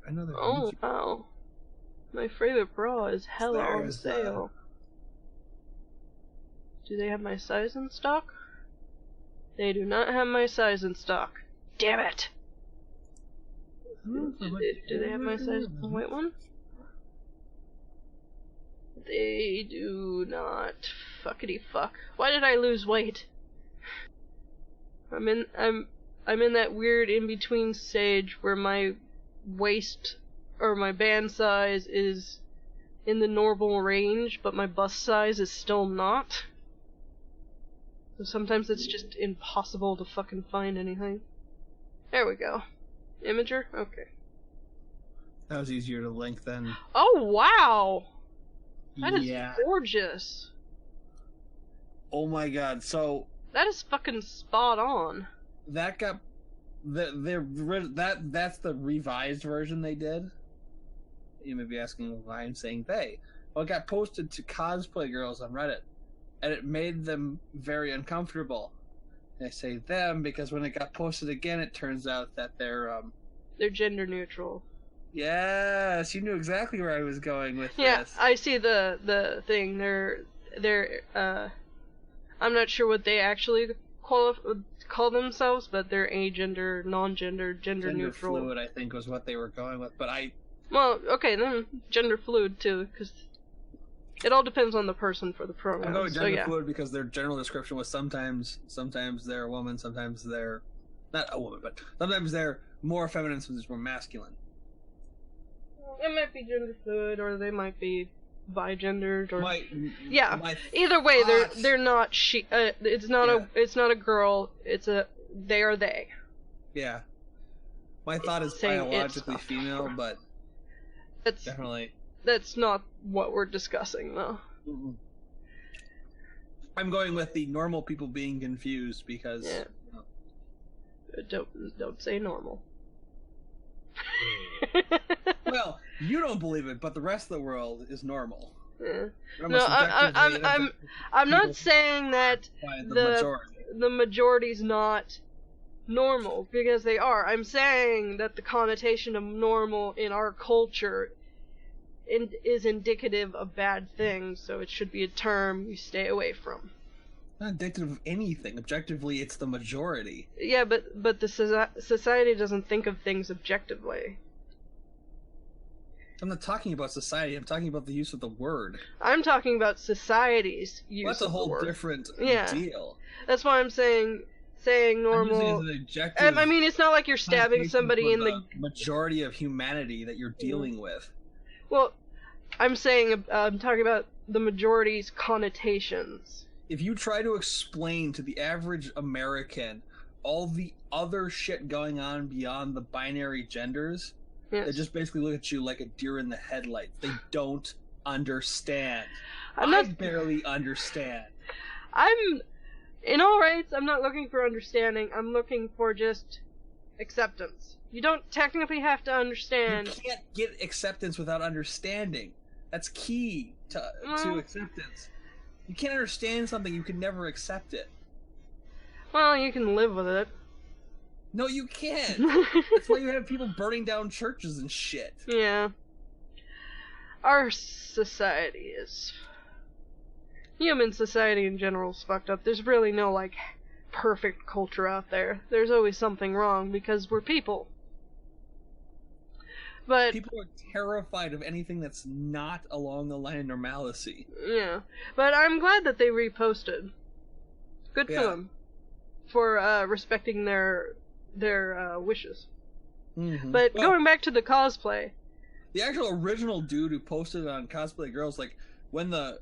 Another Oh, wow. My favorite bra is hella on There's sale. Do they have my size in stock? They do not have my size in stock. Damn it! Do they have my size in the white one? They do not. Fuckity fuck. Why did I lose weight? I'm in that weird in-between stage where my waist or my band size is in the normal range, but my bust size is still not. So sometimes it's just impossible to fucking find anything. There we go. Imager? Okay. That was easier to link than... Oh, wow! That is gorgeous. Oh my god, so... That is fucking spot on. That got... That's the revised version they did. You may be asking why I'm saying they. Well, it got posted to cosplay girls on Reddit, and it made them very uncomfortable. And I say them because when it got posted again, it turns out that they're gender neutral. Yes, you knew exactly where I was going with this. Yeah, I see the thing. They're I'm not sure what they actually call themselves, but they're agender, non-gender, gender neutral. Gender fluid, I think, was what they were going with, but Well, okay, then gender fluid too, because it all depends on the person for the pronouns. I'm going gender fluid because their general description was sometimes they're a woman, sometimes they're not a woman, but sometimes they're more feminine, sometimes more masculine. It might be gender fluid, or they might be bigendered, or my either way, they're not she. It's not a girl. They are they. Yeah. My thought is biologically female, but that's definitely that's not what we're discussing, though. Mm-mm. I'm going with the normal people being confused because. Don't say normal. Well, you don't believe it, but the rest of the world is normal. Yeah. No, I'm not saying that the majority's not normal, because they are. I'm saying that the connotation of normal in our culture is indicative of bad things, so it should be a term you stay away from. Not indicative of anything. Objectively, it's the majority. Yeah, but the society doesn't think of things objectively. I'm not talking about society. I'm talking about the use of the word. I'm talking about society's use That's a of the whole word. different deal. That's why I'm saying normal. I'm using it as an objective. I mean, it's not like you're stabbing somebody in the majority of humanity that you're dealing with. Well, I'm talking about the majority's connotations. If you try to explain to the average American all the other shit going on beyond the binary genders, they just basically look at you like a deer in the headlights. They don't understand. I barely understand. In all rights, I'm not looking for understanding. I'm looking for just acceptance. You don't technically have to understand. You can't get acceptance without understanding. That's key to acceptance. You can't understand something, you can never accept it. Well, you can live with it. No, you can't. That's why you have people burning down churches and shit. Yeah. Our society is... Human society in general is fucked up. There's really no, like, perfect culture out there. There's always something wrong because we're people. But people are terrified of anything that's not along the line of normalcy. Yeah. But I'm glad that they reposted. Good for them. For respecting their wishes. Mm-hmm. But going back to the cosplay. The actual original dude who posted on Cosplay Girls, like, when the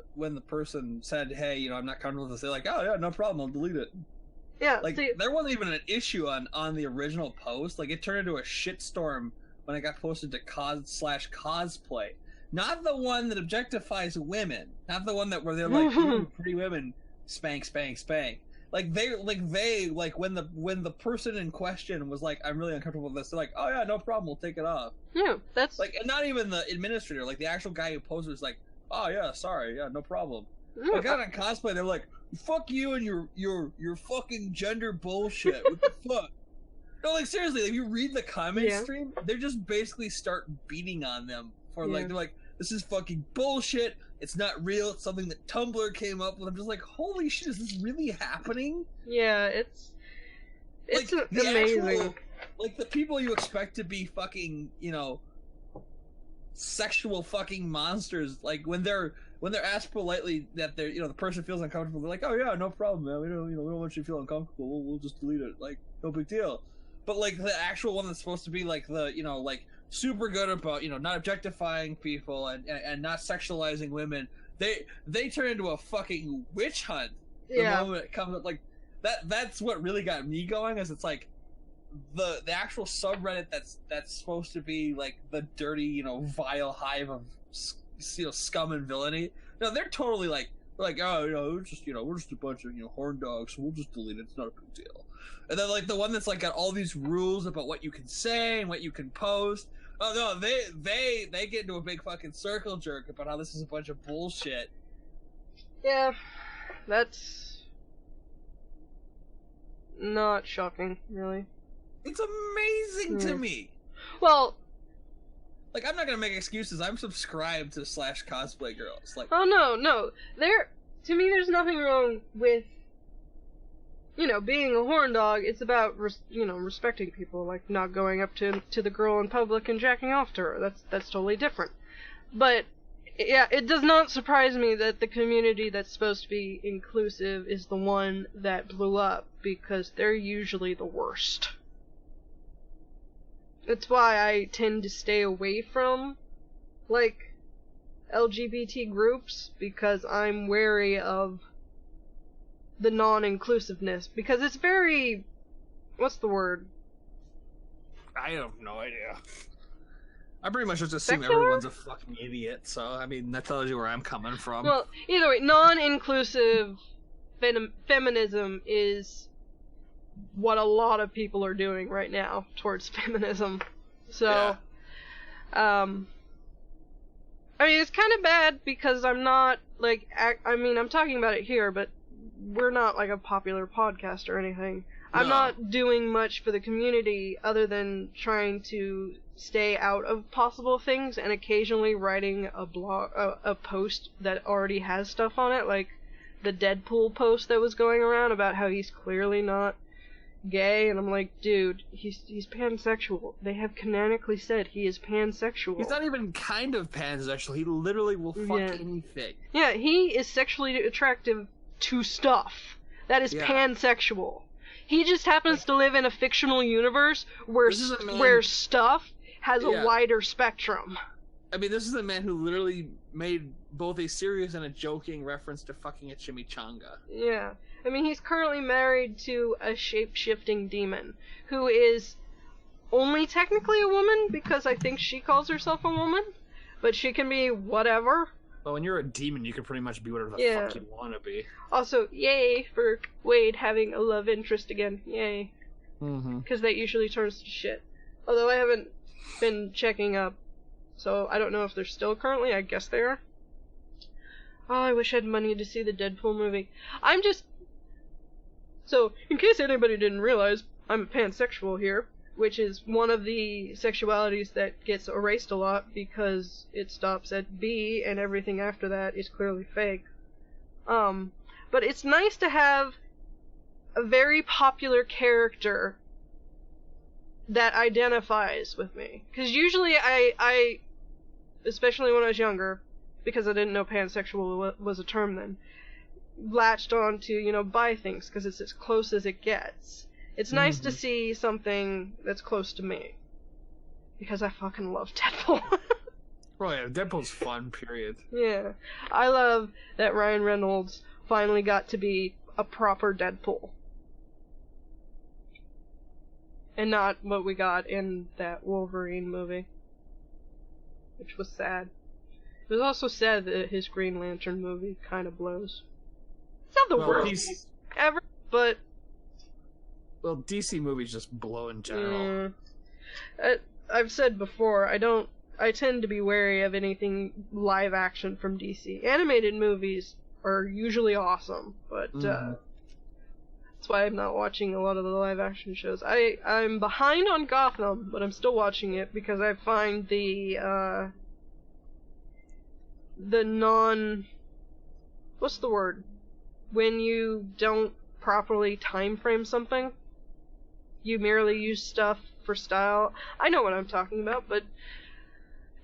person said, hey, I'm not comfortable with this, they're like, oh yeah, no problem, I'll delete it. Yeah. Like, there wasn't even an issue on the original post. Like, it turned into a shitstorm when it got posted to cosplay. Not the one that objectifies women. Not the one where they're like, pretty women, spank, spank, spank. Like when the person in question was like, I'm really uncomfortable with this, they're like, oh yeah, no problem, we'll take it off. Yeah, that's like, and not even the administrator, like the actual guy who posted was like, oh yeah, sorry, yeah, no problem. I got on cosplay, they're like, fuck you and your fucking gender bullshit. What the fuck? No, like, seriously, if you read the comment stream, they just basically start beating on them for, like, they're like, this is fucking bullshit, it's not real, it's something that Tumblr came up with. I'm just like, holy shit, is this really happening? Yeah, it's like, amazing. Like, the people you expect to be fucking, sexual fucking monsters, like, when they're asked politely that they're, the person feels uncomfortable, they're like, oh yeah, no problem, man, we don't want you to feel uncomfortable, we'll just delete it, like, no big deal. But, like, the actual one that's supposed to be, like, the, like, super good about, not objectifying people and not sexualizing women, they turn into a fucking witch hunt the moment it comes up. Like, that's what really got me going, is it's, like, the actual subreddit that's supposed to be, like, the dirty, vile hive of, scum and villainy. No, they're totally, like, oh, we're just a bunch of, horn dogs, so we'll just delete it, it's not a big deal. And then, like, the one that's, like, got all these rules about what you can say and what you can post. Oh, no, they get into a big fucking circle jerk about how this is a bunch of bullshit. Yeah, that's not shocking, really. It's amazing to me. Well... Like, I'm not gonna make excuses. I'm subscribed to /cosplay girls. Like, oh, no. To me, there's nothing wrong with, being a horn dog. It's about, respecting people, like not going up to the girl in public and jacking off to her. That's totally different. But, yeah, it does not surprise me that the community that's supposed to be inclusive is the one that blew up, because they're usually the worst. That's why I tend to stay away from, like, LGBT groups, because I'm wary of the non-inclusiveness, because it's very... what's the word? I have no idea. I pretty much just assume Secular? Everyone's a fucking idiot, so, I mean, that tells you where I'm coming from. Well, either way, non-inclusive feminism is what a lot of people are doing right now towards feminism. So, I mean, it's kind of bad because I'm not, like, I'm talking about it here, but we're not, like, a popular podcast or anything. No. I'm not doing much for the community other than trying to stay out of possible things and occasionally writing a post that already has stuff on it, like the Deadpool post that was going around about how he's clearly not gay, and I'm like, dude, he's pansexual. They have canonically said he is pansexual. He's not even kind of pansexual. He literally will fuck anything. Yeah, he is sexually attractive to stuff. That is pansexual. He just happens to live in a fictional universe where stuff has a wider spectrum. I mean, this is a man who literally made both a serious and a joking reference to fucking a chimichanga. Yeah. I mean, he's currently married to a shape-shifting demon, who is only technically a woman, because I think she calls herself a woman, but she can be whatever. Well, when you're a demon, you can pretty much be whatever the fuck you want to be. Also, yay for Wade having a love interest again. Yay. Because that usually turns to shit. Although I haven't been checking up, so I don't know if they're still currently. I guess they are. Oh, I wish I had money to see the Deadpool movie. So, in case anybody didn't realize, I'm a pansexual here, which is one of the sexualities that gets erased a lot because it stops at B and everything after that is clearly fake. But it's nice to have a very popular character that identifies with me. Because usually I, especially when I was younger, because I didn't know pansexual was a term then, latched on to, bi things, because it's as close as it gets. It's nice to see something that's close to me. Because I fucking love Deadpool. Oh yeah, Deadpool's fun, period. Yeah. I love that Ryan Reynolds finally got to be a proper Deadpool. And not what we got in that Wolverine movie. Which was sad. It was also sad that his Green Lantern movie kind of blows. It's not the worst ever, but... Well, DC movies just blow in general. I've said before, I tend to be wary of anything live action from DC. Animated movies are usually awesome, but that's why I'm not watching a lot of the live action shows. I'm behind on Gotham, but I'm still watching it because I find the what's the word? When you don't properly time frame something, you merely use stuff for style. I know what I'm talking about, but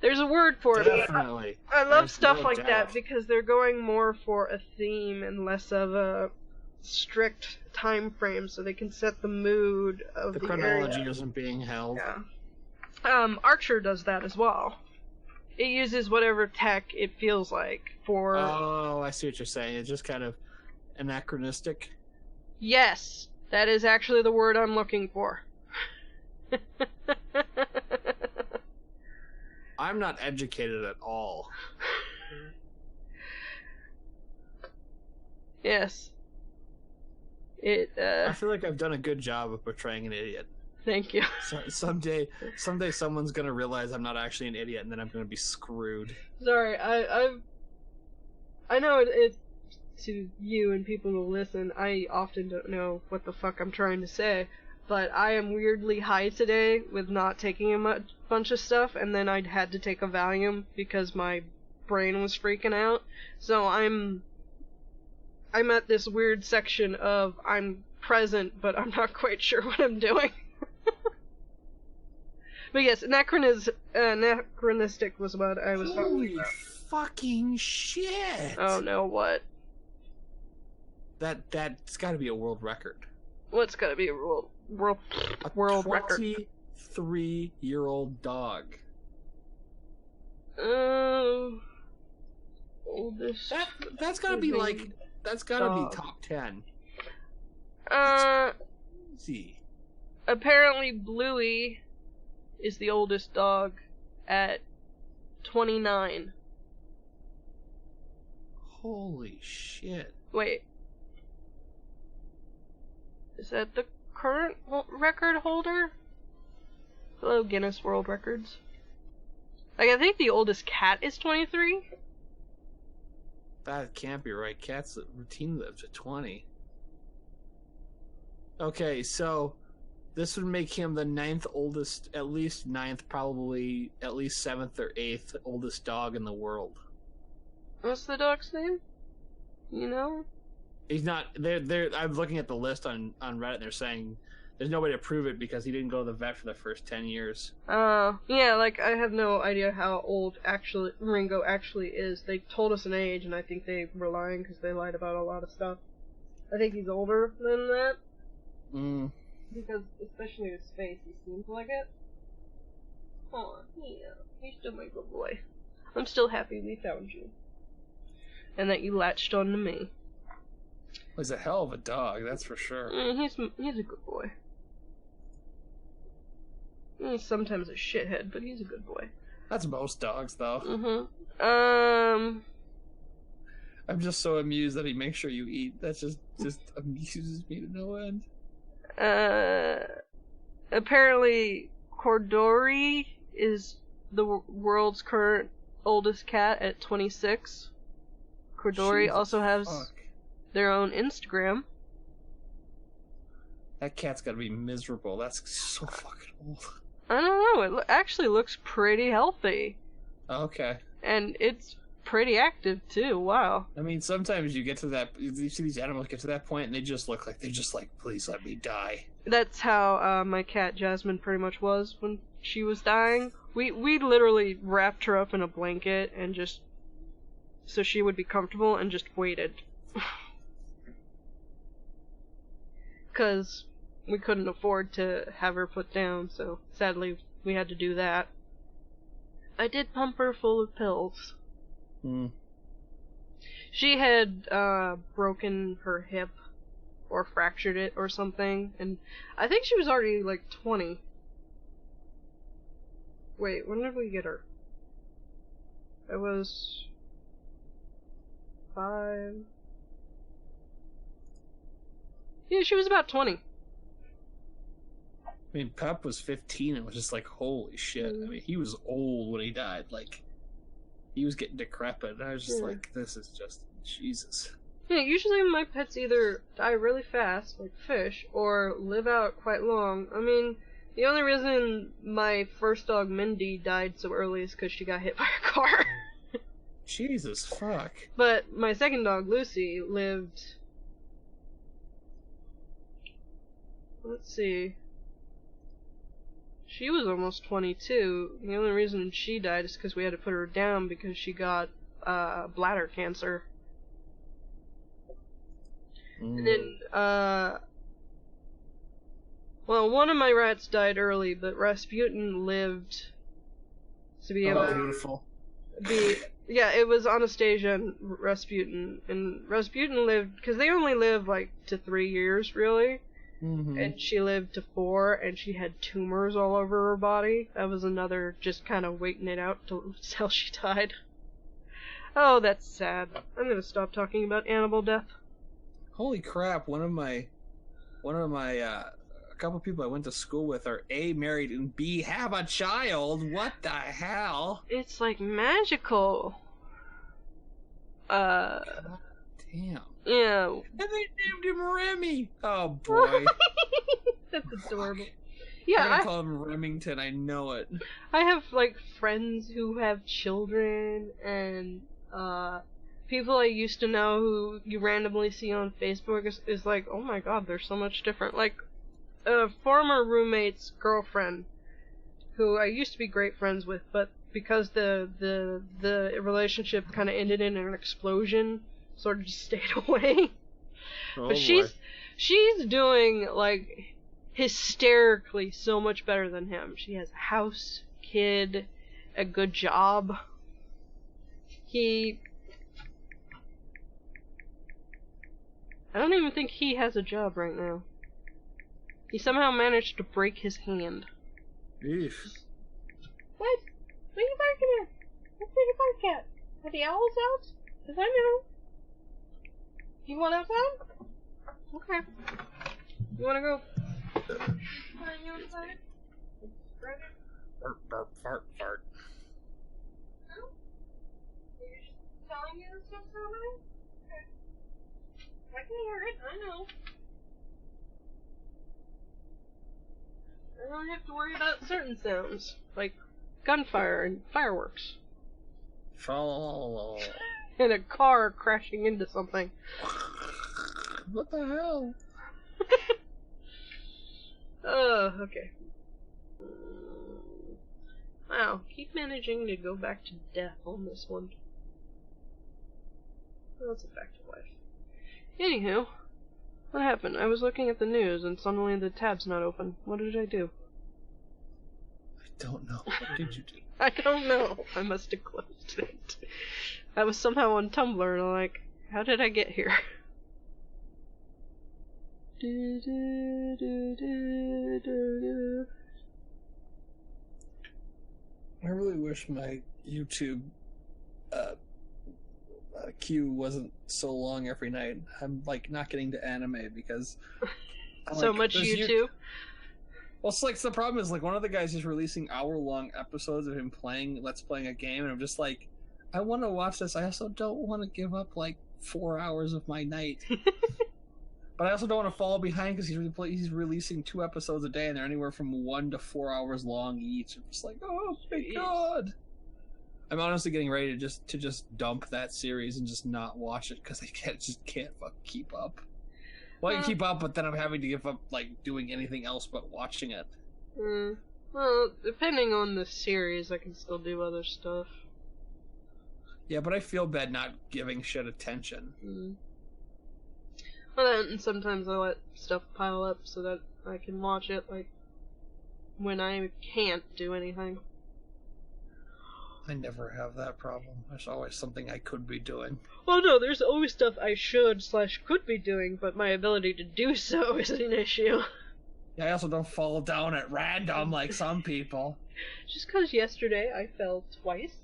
there's a word for it. Definitely. I love stuff like that because they're going more for a theme and less of a strict time frame, so they can set the mood of the chronology area. Isn't being held. Yeah. Archer does that as well. It uses whatever tech it feels like for... Oh, I see what you're saying. It's just kind of anachronistic. Yes, that is actually the word I'm looking for. I'm not educated at all. Yes. I feel like I've done a good job of portraying an idiot. Thank you. So, someday someone's gonna realize I'm not actually an idiot, and then I'm gonna be screwed. Sorry, I know it to you and people who listen, I often don't know what the fuck I'm trying to say, but I am weirdly high today with not taking a bunch of stuff, and then I'd had to take a Valium because my brain was freaking out. So I'm at this weird section of I'm present, but I'm not quite sure what I'm doing. But yes, anachronistic was what I was talking about. Holy fucking shit! Oh no, what? That's gotta be a world record. What's gotta be a world record? 23-year-old dog. Oldest. That's gotta be like... That's gotta be top 10. See. Apparently Bluey is the oldest dog at 29. Holy shit. Wait. Is that the current record holder? Hello, Guinness World Records. Like, I think the oldest cat is 23. That can't be right. Cats routinely live to 20. Okay, so this would make him the 9th oldest, at least 9th, probably at least 7th or 8th oldest dog in the world. What's the dog's name? You know? He's not. I'm looking at the list on Reddit. And they're saying there's no way to prove it because he didn't go to the vet for the first 10 years. Yeah, like, I have no idea how old Ringo actually is. They told us an age, and I think they were lying because they lied about a lot of stuff. I think he's older than that. Because, especially his face, he seems like it. Aw, yeah, he's still my good boy. I'm still happy we found you. And that you latched on to me. He's a hell of a dog, that's for sure. He's a good boy. He's sometimes a shithead, but he's a good boy. That's most dogs, though. I'm just so amused that he makes sure you eat. That just amuses me to no end. Apparently, Cordori is the world's current oldest cat at 26. Cordori also has their own Instagram. That cat's gotta be miserable. That's so fucking old. I don't know. It actually looks pretty healthy. Okay. And it's pretty active too. Wow. I mean, sometimes you see these animals get to that point and they just look like please let me die. That's how my cat Jasmine pretty much was when she was dying. We literally wrapped her up in a blanket and just so she would be comfortable and just waited. 'Cause we couldn't afford to have her put down, so sadly we had to do that. I did pump her full of pills. She had broken her hip or fractured it or something, and I think she was already like 20. Wait, when did we get her? I was 5. Yeah, she was about 20. I mean, Pep was 15 and was just like, holy shit. I mean, he was old when he died. Like, he was getting decrepit. And I was just like, this is just, Jesus. Yeah, usually my pets either die really fast, like fish, or live out quite long. I mean, the only reason my first dog, Mindy, died so early is because she got hit by a car. Jesus, fuck. But my second dog, Lucy, lived... Let's see. She was almost 22. The only reason she died is because we had to put her down because she got bladder cancer. And then, well, one of my rats died early, but Rasputin lived to be able to beautiful. Yeah, it was Anastasia and Rasputin. And Rasputin lived, because they only live like to 3 years, really. And she lived to 4, and she had tumors all over her body. That was another just kind of waiting it out till she died. Oh, that's sad. I'm gonna stop talking about animal death. Holy crap! One of my, a couple people I went to school with are A, married, and B, have a child. What the hell? It's like magical. God damn. Yeah. And they named him Remy. Oh boy. That's adorable. Yeah, I call him Remington. I know it. I have like friends who have children, and people I used to know who you randomly see on Facebook is like, oh my god, they're so much different. Like a former roommate's girlfriend, who I used to be great friends with, but because the relationship kind of ended in an explosion, sort of just stayed away. Oh, but she's doing like hysterically so much better than him. She has a house, kid, a good job. I don't even think he has a job right now. He somehow managed to break his hand. Eesh. What? What are you barking at? What's you bark at? Are the owls out? 'Cause I know. You want outside? Okay. You wanna go? Are you outside? Fart, fart, fart. No? You're just telling me this stuff's happening? Okay. I can hear it, I know. I don't have to worry about certain sounds, like gunfire and fireworks. And a car crashing into something. What the hell? Okay. Wow, keep managing to go back to death on this one. Well, that's a fact of life. Anywho, what happened? I was looking at the news and suddenly the tab's not open. What did I do? I don't know. What did you do? I don't know. I must have closed it. I was somehow on Tumblr and I'm like, how did I get here? I really wish my YouTube queue wasn't so long every night. I'm like not getting to anime because so like, much YouTube. Well, it's like the problem is like one of the guys is releasing hour-long episodes of him playing a game, and I'm just like, I want to watch this. I also don't want to give up like 4 hours of my night. But I also don't want to fall behind because he's releasing 2 episodes a day, and they're anywhere from 1 to 4 hours long each. I'm just like, oh my god! I'm honestly getting ready to just dump that series and just not watch it because I can't fucking keep up. Well, I can keep up, but then I'm having to give up like doing anything else but watching it. Well, depending on the series, I can still do other stuff. Yeah, but I feel bad not giving shit attention. Well, and sometimes I let stuff pile up so that I can watch it, like, when I can't do anything. I never have that problem. There's always something I could be doing. Oh no, there's always stuff I should/could be doing, but my ability to do so is an issue. Yeah, I also don't fall down at random like some people. Just because yesterday I fell twice.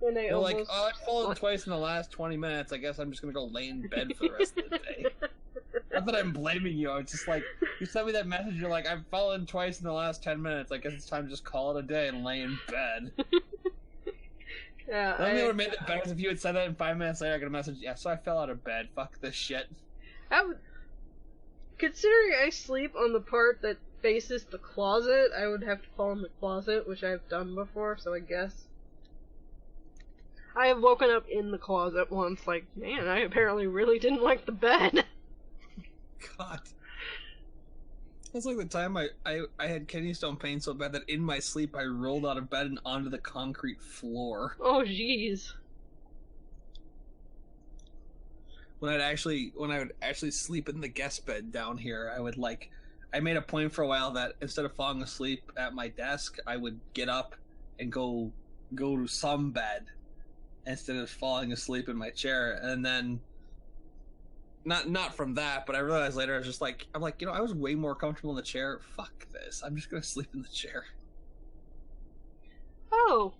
When I almost... like, oh, I've fallen twice in the last 20 minutes. I guess I'm just gonna go lay in bed for the rest of the day. Not that I'm blaming you. It's just like, you sent me that message, you're like, I've fallen twice in the last 10 minutes. I guess it's time to just call it a day and lay in bed. Yeah, The only thing that would have made it better is if you had said that and 5 minutes later I got a message, yeah, so I fell out of bed. Fuck this shit. Considering I sleep on the part that faces the closet, I would have to fall in the closet, which I've done before, so I guess. I have woken up in the closet once, like, man, I apparently really didn't like the bed. God. That's like the time I had kidney stone pain so bad that in my sleep I rolled out of bed and onto the concrete floor. Oh, jeez. When I would actually sleep in the guest bed down here, I made a point for a while that instead of falling asleep at my desk, I would get up and go to some bed instead of falling asleep in my chair, and then not from that, but I realized later I was just like, I was way more comfortable in the chair. Fuck this. I'm just gonna sleep in the chair. Oh,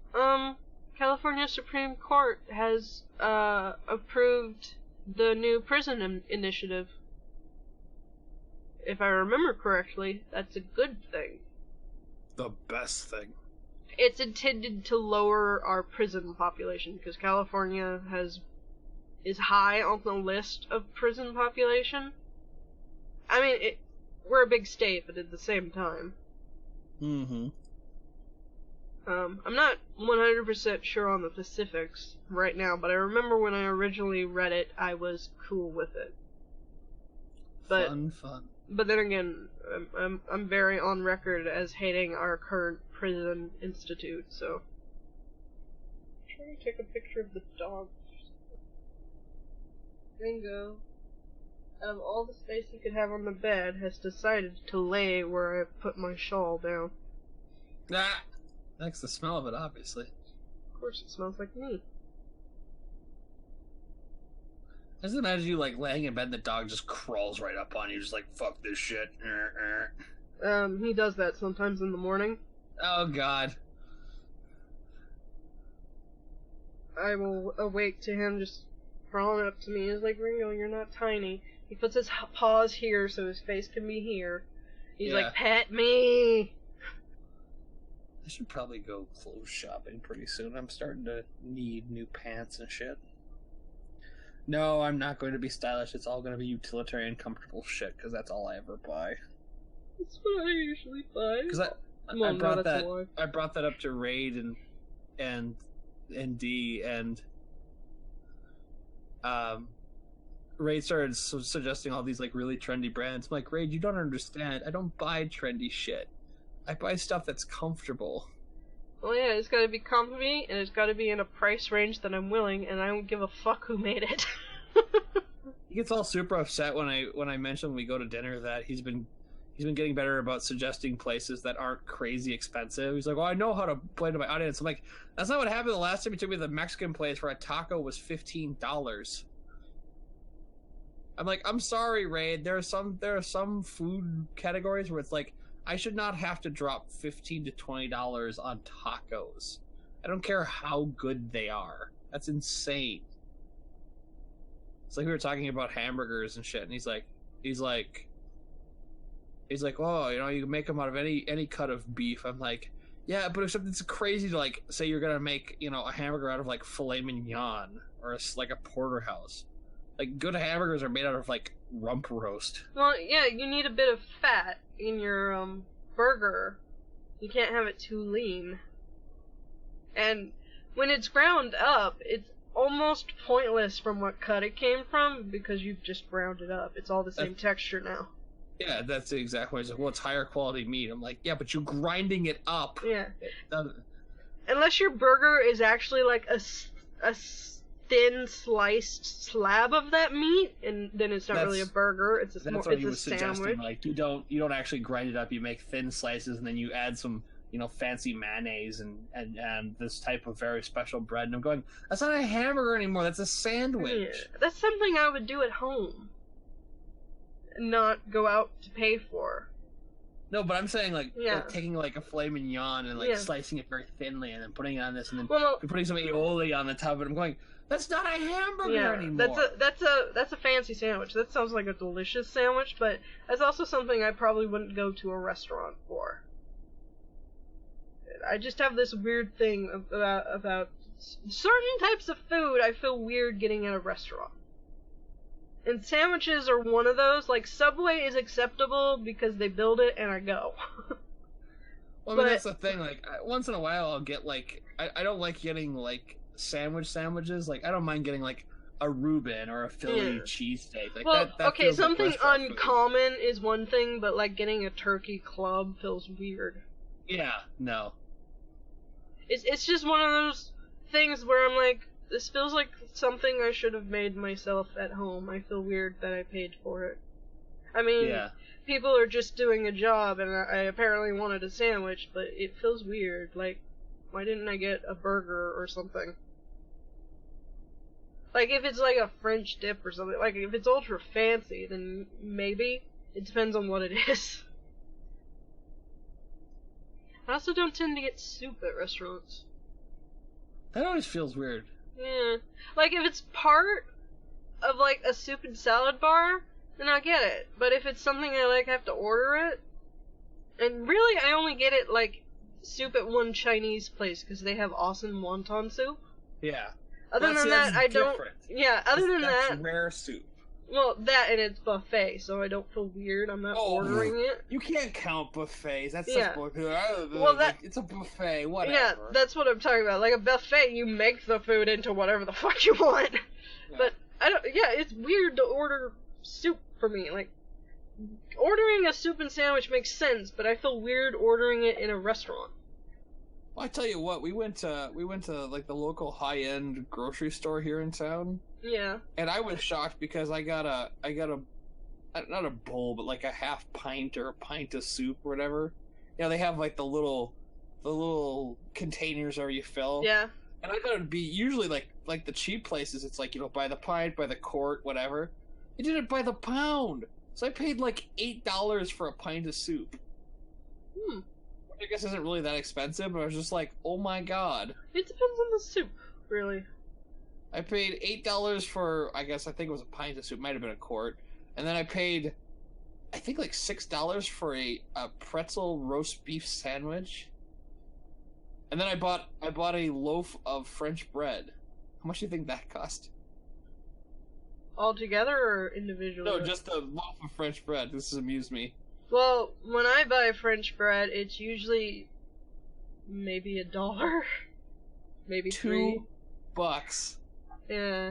California Supreme Court has approved the new prison initiative. If I remember correctly, that's a good thing. The best thing. It's intended to lower our prison population, because California is high on the list of prison population. I mean, we're a big state, but at the same time. Mm-hmm. I'm not 100% sure on the specifics right now, but I remember when I originally read it, I was cool with it. But, Fun. But then again, I'm very on record as hating our current prison institute, so... I'm trying to take a picture of the dog. Ringo, out of all the space he could have on the bed, has decided to lay where I put my shawl down. Ah! That's the smell of it, obviously. Of course it smells like me. I just imagine you, like, laying in bed and the dog just crawls right up on you, just like, fuck this shit. He does that sometimes in the morning. Oh, God. I will awake to him just crawling up to me. He's like, Ringo, you're not tiny. He puts his paws here so his face can be here. He's like, pet me! I should probably go clothes shopping pretty soon. I'm starting to need new pants and shit. No, I'm not going to be stylish. It's all going to be utilitarian, comfortable shit, because that's all I ever buy. That's what I usually buy. Because I brought that up to Raid and D, and Raid started suggesting all these like really trendy brands. I'm like, Raid, you don't understand. I don't buy trendy shit. I buy stuff that's comfortable. Well, yeah, it's gotta be comfy, and it's gotta be in a price range that I'm willing, and I don't give a fuck who made it. He gets all super upset when I mention when we go to dinner that he's been getting better about suggesting places that aren't crazy expensive. He's like, well, I know how to play to my audience. I'm like, that's not what happened the last time he took me to the Mexican place where a taco was $15. I'm like, I'm sorry, Raid. There are some food categories where it's like, I should not have to drop $15 to $20 on tacos. I don't care how good they are. That's insane. It's like we were talking about hamburgers and shit, and he's like, oh, you know, you can make them out of any cut of beef. I'm like, yeah, but except it's crazy to like say you're gonna make, you know, a hamburger out of like filet mignon or like a porterhouse. Like good hamburgers are made out of like rump roast. Well, yeah, you need a bit of fat in your burger. You can't have it too lean. And when it's ground up, it's almost pointless from what cut it came from because you've just ground it up. It's all the same texture now. Yeah, that's the exact way. It's like, well, it's higher quality meat. I'm like, yeah, but you're grinding it up. Yeah. Unless your burger is actually like a thin sliced slab of that meat, and then it's not really a burger. It's a sandwich. Like you don't actually grind it up. You make thin slices, and then you add some, you know, fancy mayonnaise and this type of very special bread. And I'm going, that's not a hamburger anymore. That's a sandwich. Yeah, that's something I would do at home, not go out to pay for. No, but I'm saying like taking like a filet mignon and like slicing it very thinly and then putting it on this and then putting some aioli on the top of it. I'm going, that's not a hamburger anymore. That's a fancy sandwich. That sounds like a delicious sandwich, but that's also something I probably wouldn't go to a restaurant for. I just have this weird thing about certain types of food I feel weird getting at a restaurant. And sandwiches are one of those. Like, Subway is acceptable because they build it and I go. Well, I mean, that's the thing. Like, once in a while I'll get, like... I don't like getting, like, sandwiches. Like, I don't mind getting, like, a Reuben or a Philly cheesesteak. Like, well, that okay, something uncommon food is one thing, but, like, getting a turkey club feels weird. Yeah, no. It's just one of those things where I'm like, this feels like something I should have made myself at home. I feel weird that I paid for it. I mean, people are just doing a job, and I apparently wanted a sandwich, but it feels weird. Like, why didn't I get a burger or something? Like, if it's like a French dip or something, like, if it's ultra fancy, then maybe. It depends on what it is. I also don't tend to get soup at restaurants. That always feels weird. Yeah. Like, if it's part of, like, a soup and salad bar, then I get it. But if it's something I, like, have to order it, and really I only get it, like, soup at one Chinese place, because they have awesome wonton soup. Yeah. Other than that, I don't... Yeah, other than that... That's rare soup. Well, that and it's buffet, so I don't feel weird. I'm not ordering it. You can't count buffets. That's well, it's a buffet. Whatever. Yeah, that's what I'm talking about. Like a buffet, you make the food into whatever the fuck you want. Yeah. But I don't. Yeah, it's weird to order soup for me. Like ordering a soup and sandwich makes sense, but I feel weird ordering it in a restaurant. Well, I tell you what, we went to like the local high-end grocery store here in town. Yeah. And I was shocked because I got a not a bowl, but like a half pint or a pint of soup or whatever. You know, they have like the little containers where you fill. Yeah. And I thought it'd be usually like the cheap places, it's like, you know, by the pint, by the quart, whatever. They did it by the pound. So I paid like $8 for a pint of soup. I guess isn't really that expensive, but I was just like, oh my god. It depends on the soup, really. I paid $8 for, I think it was a pint of soup, might have been a quart. And then I paid, I think like $6 for a pretzel roast beef sandwich. And then I bought a loaf of French bread. How much do you think that cost? All together or individually? No, just a loaf of French bread. This has amused me. Well, when I buy French bread, it's usually maybe $1, maybe $3. $2. Yeah.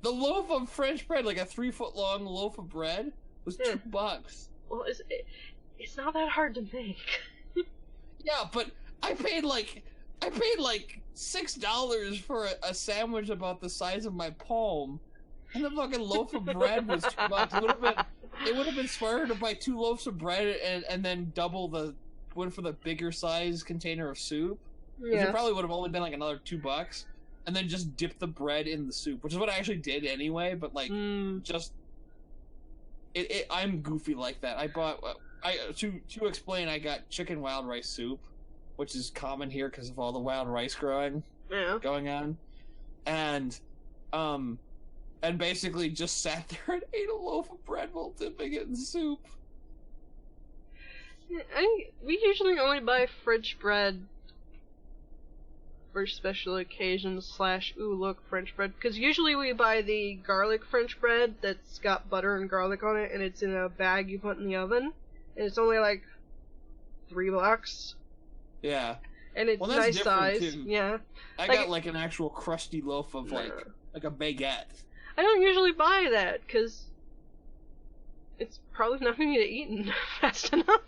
The loaf of French bread, like a 3-foot-long loaf of bread, was Yeah. $2. Well, it's not that hard to make. Yeah, but I paid like $6 for a sandwich about the size of my palm, and the fucking loaf of bread was $2. It would have been smarter to buy 2 loaves of bread and then double the one for the bigger size container of soup. Yeah. It probably would have only been like another $2, and then just dip the bread in the soup, which is what I actually did anyway. But like, just I'm goofy like that. I bought to explain. I got chicken wild rice soup, which is common here because of all the wild rice going on, and basically just sat there and ate a loaf of bread while dipping it in soup. We usually only buy French bread for special occasions / ooh, look, French bread. Because usually we buy the garlic French bread that's got butter and garlic on it, and it's in a bag you put in the oven. And it's only like $3. Yeah. And it's nice size. Too. Yeah. I got like an actual crusty loaf of like a baguette. I don't usually buy that, because it's probably not going to get eaten fast enough.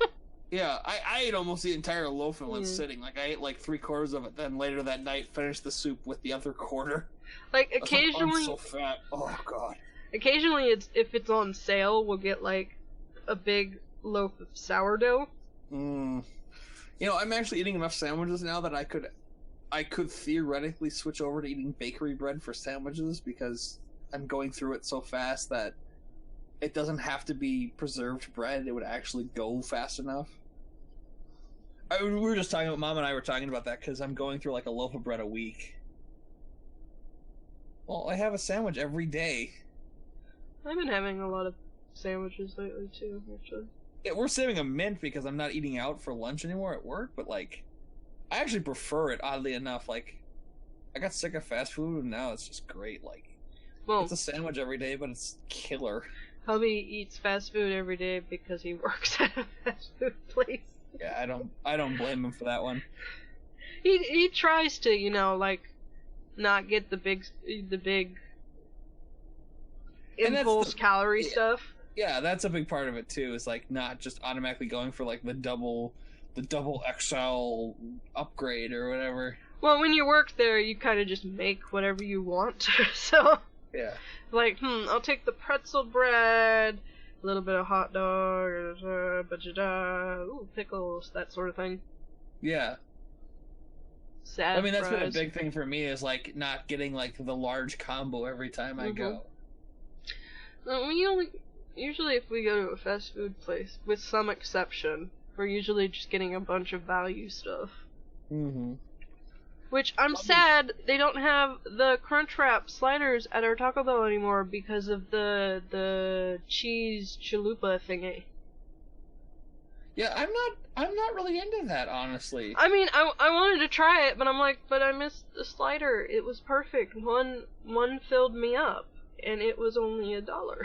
Yeah, I ate almost the entire loaf in one sitting. Like, I ate like 3/4 of it, then later that night finished the soup with the other quarter. Like, occasionally... I'm so fat. Oh, God. Occasionally, if it's on sale, we'll get like a big loaf of sourdough. You know, I'm actually eating enough sandwiches now that I could theoretically switch over to eating bakery bread for sandwiches, because I'm going through it so fast that it doesn't have to be preserved bread. It would actually go fast enough. We were just talking about, Mom and I were talking about that, because I'm going through like a loaf of bread a week. Well, I have a sandwich every day. I've been having a lot of sandwiches lately too, actually. Yeah, we're saving a mint because I'm not eating out for lunch anymore at work, but like, I actually prefer it, oddly enough. Like, I got sick of fast food and now it's just great. Like, well, it's a sandwich every day, but it's killer. Hubby eats fast food every day because he works at a fast food place. Yeah, I don't blame him for that one. He tries to, you know, like, not get the big impulse calorie stuff. Yeah, that's a big part of it too. Is like not just automatically going for like the double XL upgrade or whatever. Well, when you work there, you kind of just make whatever you want. So yeah, like I'll take the pretzel bread, a little bit of hot dog, ooh, pickles, that sort of thing. Yeah. Sad I mean, that's fries. been a big thing for me, is like not getting like the large combo every time I go. Usually if we go to a fast food place, with some exception, we're usually just getting a bunch of value stuff. Mm-hmm. Which I'm sad they don't have the Crunchwrap sliders at our Taco Bell anymore because of the cheese chalupa thingy. Yeah, I'm not really into that, honestly. I mean, I wanted to try it, but I'm like, but I missed the slider. It was perfect. One filled me up, and it was only $1.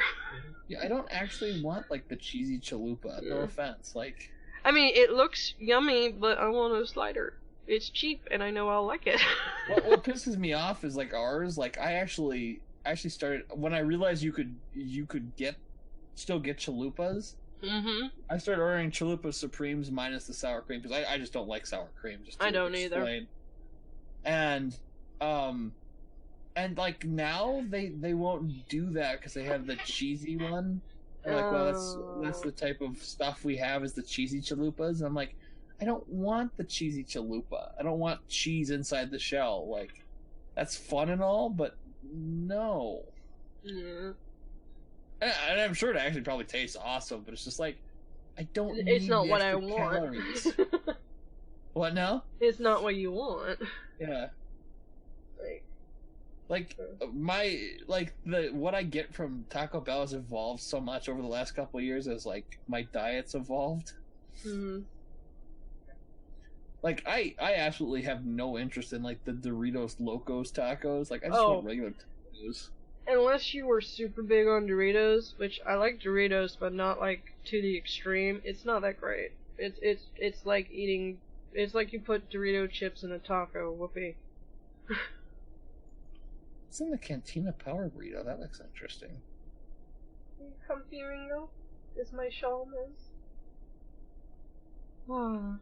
Yeah, I don't actually want like the cheesy chalupa. No offense, like. I mean, it looks yummy, but I want a slider. It's cheap, and I know I'll like it. What pisses me off is like ours. Like I actually started when I realized you could still get chalupas. Mm-hmm. I started ordering chalupa supremes minus the sour cream because I just don't like sour cream. Just I don't either. And like now they won't do that because they have the cheesy one. They're like, well, that's the type of stuff we have is the cheesy chalupas, and I'm like, I don't want the cheesy chalupa. I don't want cheese inside the shell. Like, that's fun and all, but no. Yeah. And I'm sure it actually probably tastes awesome, but it's just like, I don't need It's not what I calories. want. What now? It's not what you want. Yeah. Like what I get from Taco Bell has evolved so much over the last couple of years as like my diet's evolved. Mm-hmm. Like I absolutely have no interest in like the Doritos Locos tacos. Like I just want regular tacos. Unless you were super big on Doritos, which I like Doritos, but not like to the extreme. It's not that great. It's like eating. It's like you put Dorito chips in a taco. Whoopee. It's in the Cantina Power Burrito. That looks interesting. Comfy Ringo, as my shawl is. Ah.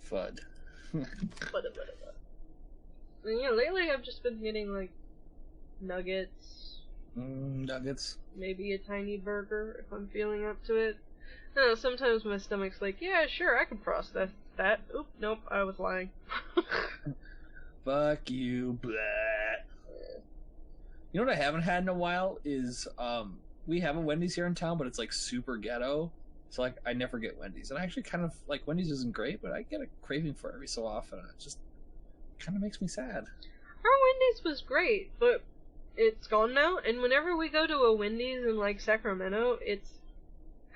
Fud. Yeah, lately I've just been getting, like, nuggets. Nuggets. Maybe a tiny burger if I'm feeling up to it. I don't know, sometimes my stomach's like, yeah, sure, I can process that. Oop, nope, I was lying. Fuck you, blah. You know what I haven't had in a while is, we have a Wendy's here in town, but it's like super ghetto. So like, I never get Wendy's. And I actually kind of, like, Wendy's isn't great, but I get a craving for it every so often. And it just kind of makes me sad. Our Wendy's was great, but it's gone now. And whenever we go to a Wendy's in, like, Sacramento, it's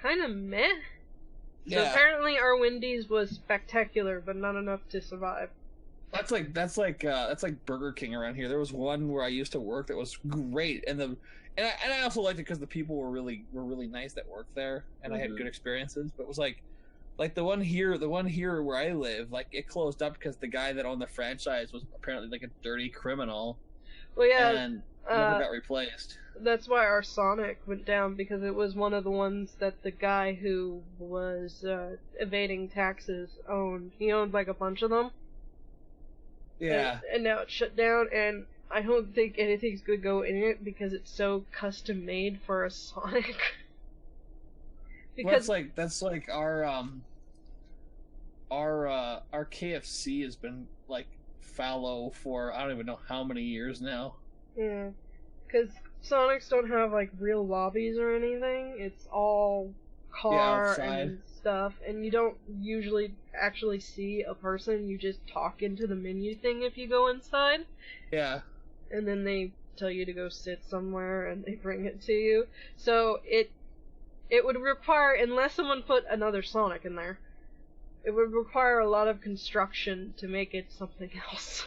kind of meh. So Yeah. apparently our Wendy's was spectacular, but not enough to survive. That's like Burger King around here. There was one where I used to work that was great, and I also liked it because the people were really nice that worked there, and I had good experiences. But it was like the one here where I live, like, it closed up because the guy that owned the franchise was apparently like a dirty criminal. Well, yeah, and never got replaced. That's why our Sonic went down, because it was one of the ones that the guy who was evading taxes owned. He owned like a bunch of them. Yeah. And now it's shut down, and I don't think anything's gonna go in it because it's so custom made for a Sonic. Because that's like our KFC has been like fallow for I don't even know how many years now. Yeah, because Sonics don't have like real lobbies or anything. It's all car and stuff, and you don't usually actually see a person. You just talk into the menu thing if you go inside. Yeah. And then they tell you to go sit somewhere, and they bring it to you. So it would require, unless someone put another Sonic in there, it would require a lot of construction to make it something else.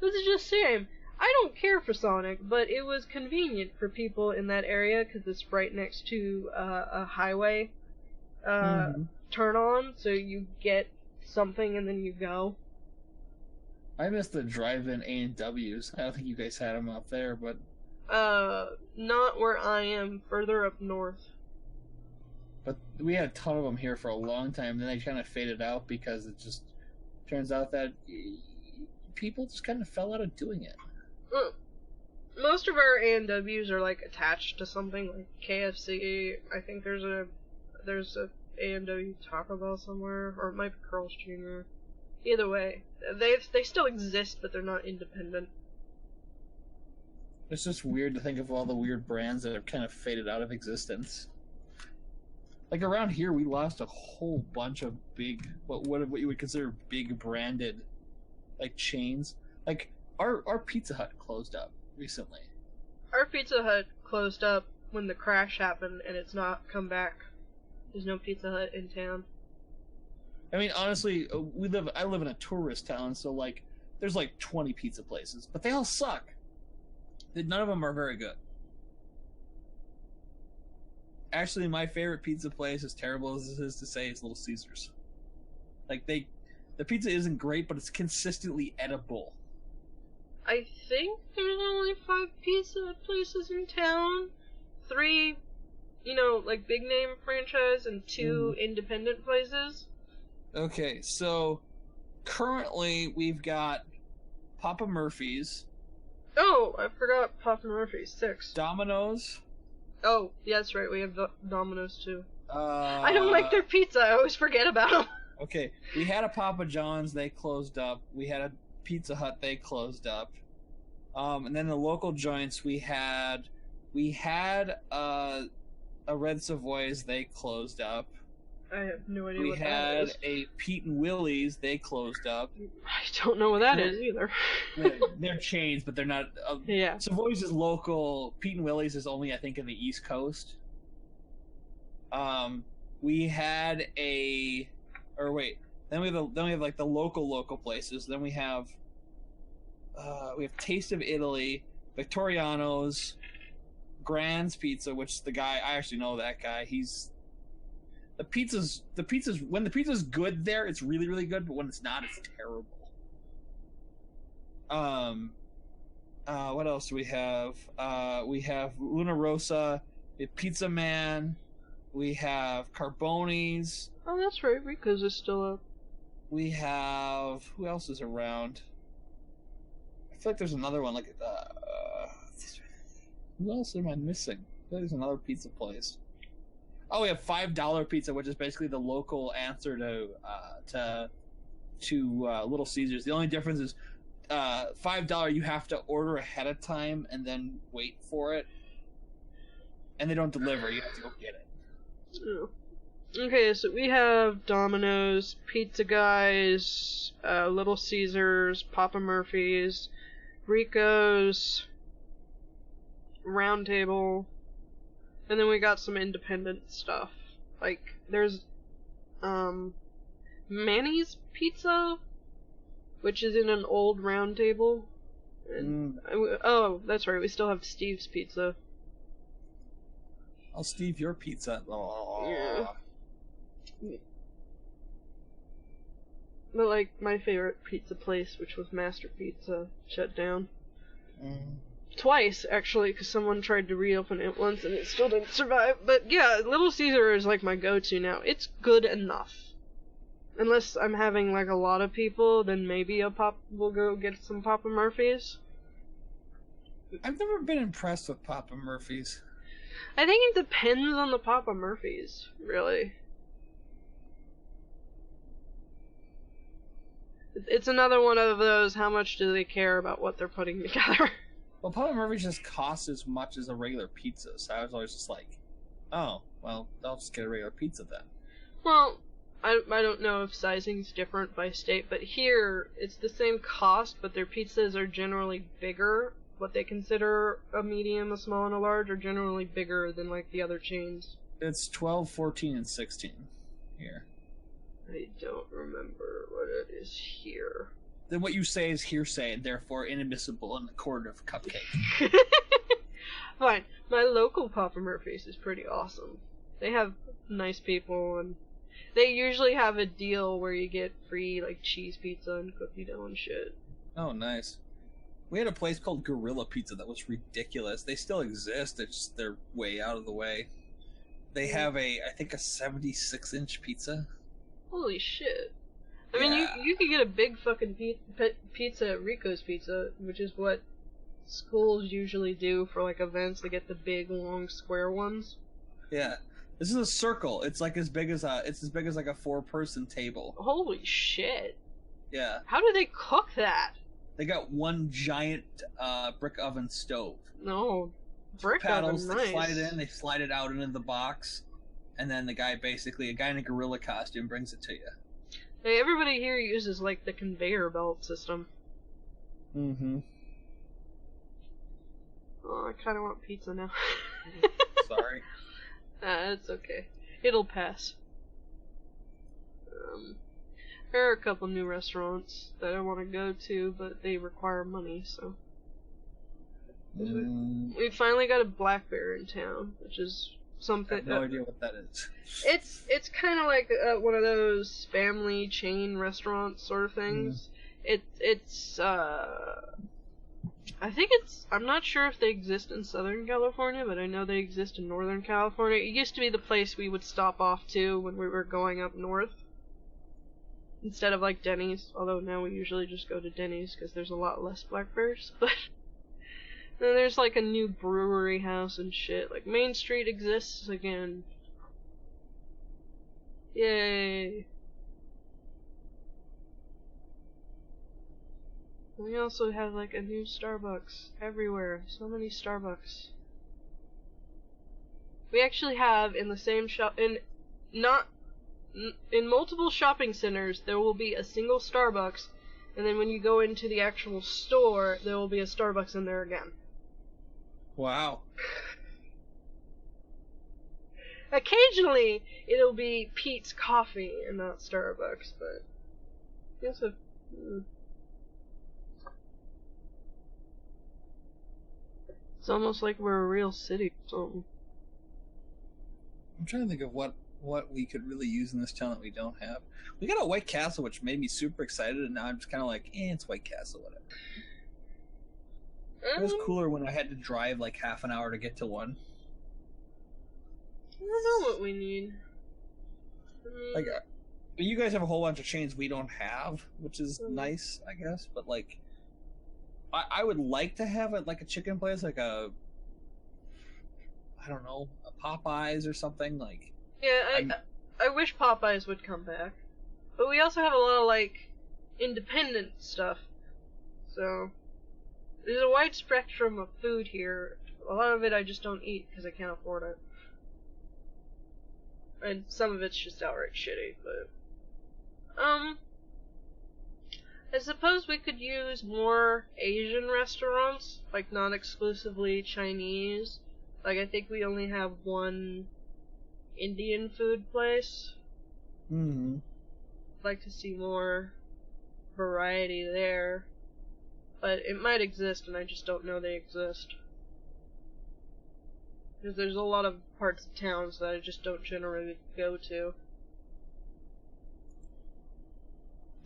This is just a shame. I don't care for Sonic, but it was convenient for people in that area because it's right next to a highway turn on, so you get something and then you go. I miss the drive-in A&Ws. I don't think you guys had them up there, but... not where I am, further up north. But we had a ton of them here for a long time, then they kind of faded out because it just turns out that people just kind of fell out of doing it. Most of our A&Ws are like attached to something like KFC. I think there's a A&W Taco Bell somewhere, or it might be Carl's Jr. Either way, they still exist, but they're not independent. It's just weird to think of all the weird brands that have kind of faded out of existence. Like around here, we lost a whole bunch of big, what you would consider big branded, like chains. Like our Pizza Hut closed up recently. Our Pizza Hut closed up when the crash happened, and it's not come back. There's no Pizza Hut in town. I mean, honestly, I live in a tourist town, so like, there's like 20 pizza places, but they all suck. None of them are very good. Actually, my favorite pizza place, as terrible as this is to say, is Little Caesars. Like, the pizza isn't great, but it's consistently edible. I think there's only 5 pizza places in town. 3, like big name franchise, and 2 independent places. Okay, so currently we've got Papa Murphy's. Oh, I forgot Papa Murphy's. 6. Domino's. Oh, yeah, that's right. We have Domino's too. I don't like their pizza. I always forget about them. Okay, we had a Papa John's. They closed up. We had a Pizza Hut. They closed up. And then the local joints we had a Red Savoy's. They closed up. I have no idea we what that is. had a Pete and Willie's. They closed up. I don't know what that is either. They're chains, but they're not. Yeah. Savoy's is local. Pete and Willie's is only, I think, in the East Coast. We had then we have like the local places. Then we have Taste of Italy, Victoriano's, Grand's Pizza, which the guy, I actually know that guy. The pizza's when the pizza's good there, it's really, really good, but when it's not, it's terrible. What else do we have? We have Luna Rosa, we have Pizza Man, we have Carboni's. Oh, that's right, Rico's is still up. We have, who else is around? I feel like there's another one, like, who else am I missing? I feel like there's another pizza place. Oh, we have $5 pizza, which is basically the local answer to Little Caesars. The only difference is $5 you have to order ahead of time and then wait for it, and they don't deliver. You have to go get it. Oh. Okay, so we have Domino's, Pizza Guys, Little Caesars, Papa Murphy's, Rico's, Round Table, and then we got some independent stuff. Like, there's, Manny's Pizza, which is in an old Round Table. And, oh, that's right, we still have Steve's Pizza. I'll Steve your pizza. Oh. Yeah. But, like, my favorite pizza place, which was Master Pizza, shut down. Twice, actually, because someone tried to reopen it once and it still didn't survive. But yeah, Little Caesar is like my go-to now. It's good enough. Unless I'm having like a lot of people, then maybe we'll go get some Papa Murphy's. I've never been impressed with Papa Murphy's. I think it depends on the Papa Murphy's, really. It's another one of those, how much do they care about what they're putting together? Well, Papa Murphy's just costs as much as a regular pizza, so I was always just like, oh, well, I'll just get a regular pizza then. Well, I don't know if sizing's different by state, but here, it's the same cost, but their pizzas are generally bigger. What they consider a medium, a small, and a large are generally bigger than, like, the other chains. It's 12, 14, and 16 here. I don't remember what it is here. Then what you say is hearsay, and therefore inadmissible in the court of Cupcake. Fine. My local Papa Murphy's is pretty awesome. They have nice people, and they usually have a deal where you get free, like, cheese pizza and cookie dough and shit. Oh, nice. We had a place called Gorilla Pizza that was ridiculous. They still exist, it's just they're way out of the way. They have I think a 76-inch pizza. Holy shit. I mean, you could get a big fucking pizza at Rico's Pizza, which is what schools usually do for, like, events. They get the big, long, square ones. Yeah. This is a circle. It's like as big as like a 4-person table. Holy shit. Yeah. How do they cook that? They got one giant brick oven stove. No. Brick paddles, oven, they nice. slide it in, they slide it out into the box, and then a guy in a gorilla costume brings it to you. Hey, everybody here uses, like, the conveyor belt system. Mm-hmm. Oh, I kinda want pizza now. Sorry. It's okay. It'll pass. There are a couple new restaurants that I want to go to, but they require money, so... We finally got a Black Bear in town, which is something... I have no idea what that is. It's kind of like one of those family chain restaurants sort of things. I'm not sure if they exist in Southern California, but I know they exist in Northern California. It used to be the place we would stop off to when we were going up north. Instead of, like, Denny's, although now we usually just go to Denny's because there's a lot less Black Bears, but... Then there's, like, a new brewery house and shit. Like, Main Street exists again. Yay. We also have, like, a new Starbucks everywhere. So many Starbucks. We actually have in the same shop... In multiple shopping centers, there will be a single Starbucks, and then when you go into the actual store, there will be a Starbucks in there again. Wow. Occasionally, it'll be Pete's Coffee and not Starbucks, but... Yes, It's almost like we're a real city, so... I'm trying to think of what what we could really use in this town that we don't have. We got a White Castle, which made me super excited, and now I'm just kind of like, it's White Castle, whatever. It was cooler when I had to drive like half an hour to get to one. I don't know what we need. Like, you guys have a whole bunch of chains we don't have, which is nice, I guess. But like, I would like to have like a chicken place, like I don't know, a Popeyes or something. Like, yeah, I wish Popeyes would come back, but we also have a lot of like independent stuff. So there's a wide spectrum of food here. A lot of it I just don't eat because I can't afford it. And some of it's just outright shitty, but... I suppose we could use more Asian restaurants, like not exclusively Chinese. Like, I think we only have one Indian food place. Mm-hmm. I'd like to see more variety there. But it might exist, and I just don't know they exist. Because there's a lot of parts of towns that I just don't generally go to.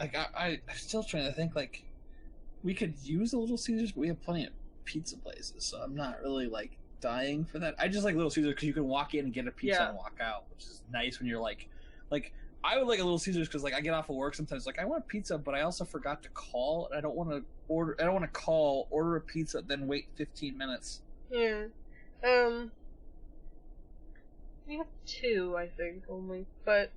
Like, I'm still trying to think, like, we could use a Little Caesars, but we have plenty of pizza places, so I'm not really, like, dying for that. I just like Little Caesars because you can walk in and get a pizza and walk out, which is nice when you're, like, I would like a Little Caesars because, like, I get off of work sometimes, like, I want pizza, but I also forgot to call, and I don't want to call, order a pizza, then wait 15 minutes. Yeah. We have two, I think, only, but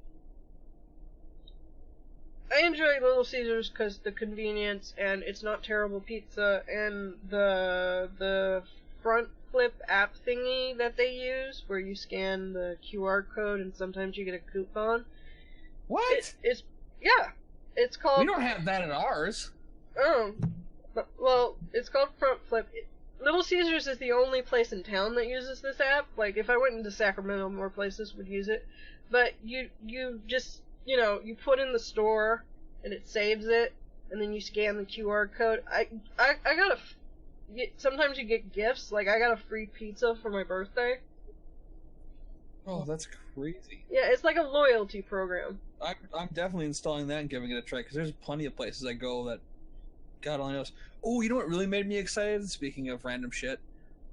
I enjoy Little Caesars because the convenience, and it's not terrible pizza, and the front flip app thingy that they use, where you scan the QR code and sometimes you get a coupon. What? It's called... We don't have that at ours. Oh. Well, it's called front flip. Little Caesars is the only place in town that uses this app. Like, if I went into Sacramento, more places would use it. But you just, you put in the store, and it saves it, and then you scan the QR code. I got sometimes you get gifts. Like, I got a free pizza for my birthday. Oh, that's crazy. Yeah, it's like a loyalty program. I'm definitely installing that and giving it a try, because there's plenty of places I go that God only knows. Oh, you know what really made me excited? Speaking of random shit,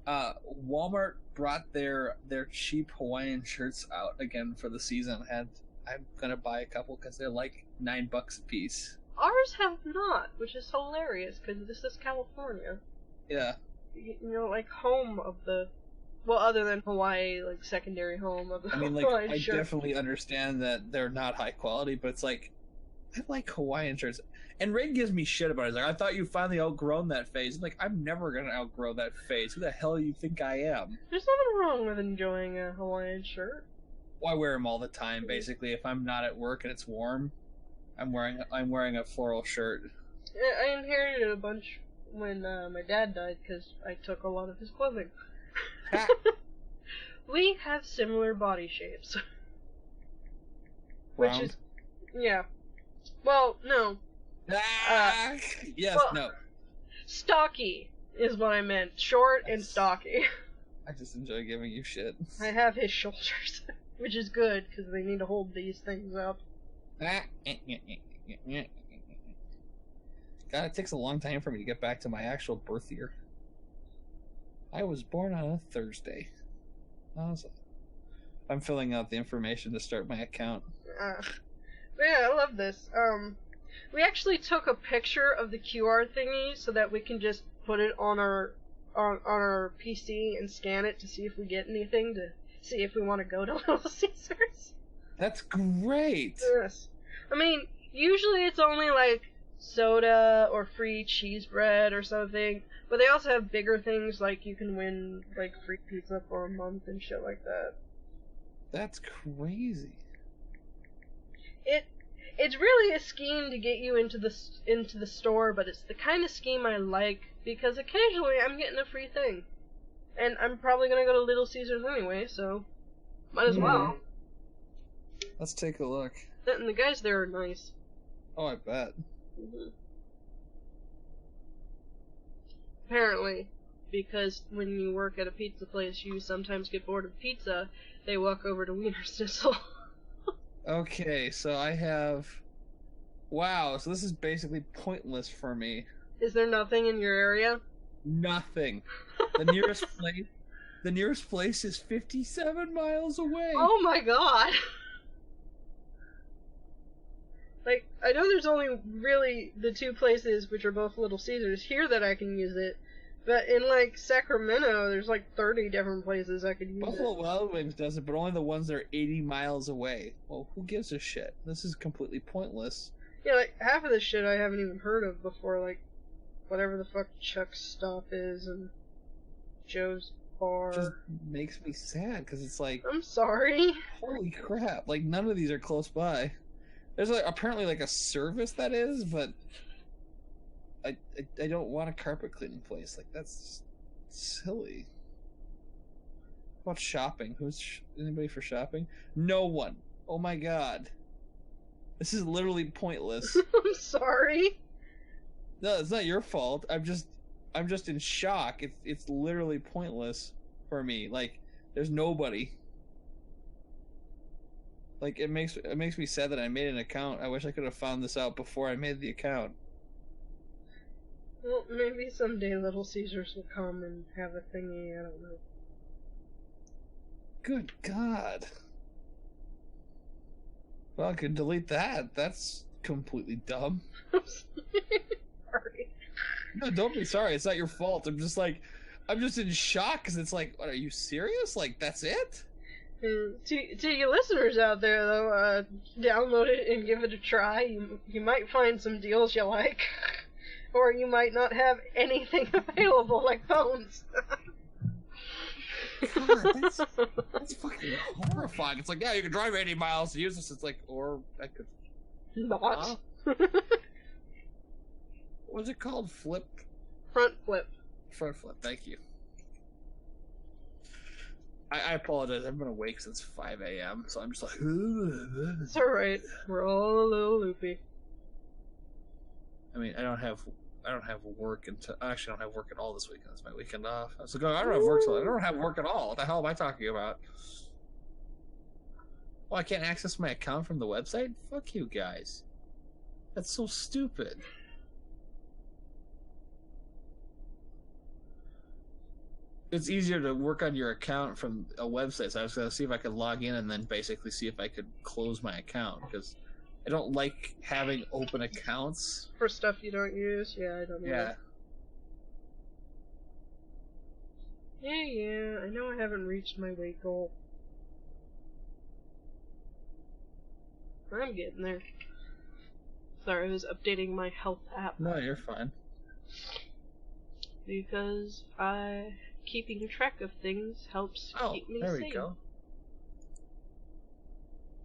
Walmart brought their cheap Hawaiian shirts out again for the season, and I'm gonna buy a couple because they're like $9 a piece. Ours have not, which is hilarious because this is California. Yeah. Like home of the, well, other than Hawaii, like secondary home of the Hawaiian I shirt. definitely understand that they're not high quality, but it's like, I like Hawaiian shirts. And Ray gives me shit about it. He's like, I thought you finally outgrown that phase. I'm like, I'm never going to outgrow that phase. Who the hell do you think I am? There's nothing wrong with enjoying a Hawaiian shirt. Well, I wear them all the time, basically. If I'm not at work and it's warm, I'm wearing a floral shirt. I inherited a bunch when my dad died because I took a lot of his clothing. We have similar body shapes. Which Round? is... Yeah. Well, no. Yes, well, no. Stocky is what I meant. Short and stocky. I just enjoy giving you shit. I have his shoulders, which is good because they need to hold these things up. God, it takes a long time for me to get back to my actual birth year. I was born on a Thursday. I'm filling out the information to start my account. But yeah, I love this. We actually took a picture of the QR thingy so that we can just put it on our PC and scan it to see if we get anything, to see if we want to go to Little Caesars. That's great! Yes. I mean, usually it's only like soda or free cheese bread or something, but they also have bigger things like you can win like free pizza for a month and shit like that. That's crazy. It's really a scheme to get you into the store, but it's the kind of scheme I like because occasionally I'm getting a free thing, and I'm probably gonna go to Little Caesars anyway, so might as well. Let's take a look. And the guys there are nice. Oh, I bet. Mm-hmm. Apparently, because when you work at a pizza place, you sometimes get bored of pizza. They walk over to Wiener Schnitzel. Okay, so I have... Wow, so this is basically pointless for me. Is there nothing in your area? Nothing. The nearest place is 57 miles away. Oh my god! Like, I know there's only really the two places, which are both Little Caesars, here that I can use it. But in, like, Sacramento, there's like 30 different places I could use Buffalo it. Wild Wings does it, but only the ones that are 80 miles away. Well, who gives a shit? This is completely pointless. Yeah, like, half of this shit I haven't even heard of before, like, whatever the fuck Chuck's Stop is, and Joe's Bar. It just makes me sad, because it's like... I'm sorry. Holy crap, like, none of these are close by. There's, like, apparently, like, a service that is, but... I don't want a carpet cleaning place. Like, that's silly. What about shopping? Anybody for shopping? No one. Oh my god. This is literally pointless. I'm sorry. No, it's not your fault. I'm just in shock. It's literally pointless for me. Like, there's nobody. Like, it makes me sad that I made an account. I wish I could have found this out before I made the account. Well, maybe someday Little Caesars will come and have a thingy, I don't know. Good God. Well, I could delete that. That's completely dumb. I'm sorry. No, don't be sorry. It's not your fault. I'm just in shock because it's like, what, are you serious? Like, that's it? And to you listeners out there, though, download it and give it a try. You might find some deals you like. Or you might not have anything available, like phones. God, that's fucking horrifying. It's like, yeah, you can drive 80 miles to use this. It's like, or I could... Not. What's it called? Flip? Front flip. Front flip, thank you. I apologize. I've been awake since 5 a.m., so I'm just like... It's alright. We're all a little loopy. I mean, I don't have work until... Actually, I don't have work at all this weekend. It's my weekend off. I was like, I don't have work till... I don't have work at all. What the hell am I talking about? Well, I can't access my account from the website? Fuck you guys. That's so stupid. It's easier to work on your account from a website, so I was going to see if I could log in and then basically see if I could close my account, because I don't like having open accounts. For stuff you don't use? Yeah, I don't know. Yeah, I know I haven't reached my weight goal. I'm getting there. Sorry, I was updating my health app. No, you're fine. Because keeping track of things helps keep me there sane. we go.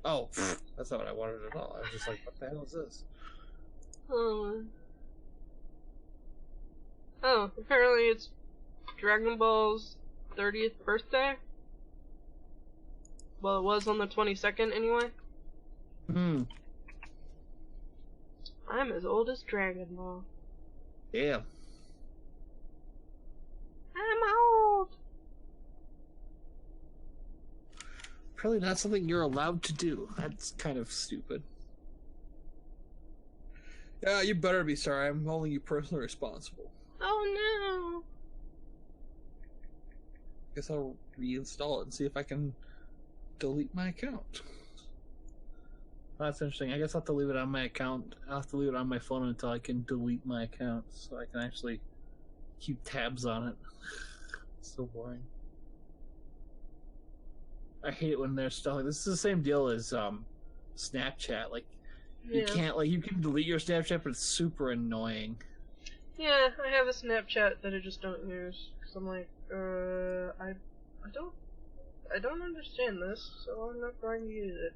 Oh, that's not what I wanted at all. I was just like, what the hell is this? Oh, apparently it's Dragon Ball's 30th birthday. Well, it was on the 22nd anyway. I'm as old as Dragon Ball. Yeah. I'm old! Probably not something you're allowed to do. That's kind of stupid. Yeah, you better be sorry. I'm holding you personally responsible. Oh no! Guess I'll reinstall it and see if I can delete my account. That's interesting. I guess I'll have to leave it on my account. I'll have to leave it on my phone until I can delete my account so I can actually keep tabs on it. It's so boring. I hate it when there's stuff like this. Is the same deal as Snapchat. Like, you can't, like, you can delete your Snapchat, but it's super annoying. Yeah, I have a Snapchat that I just don't use. Cause I'm like, I don't understand this, so I'm not going to use it.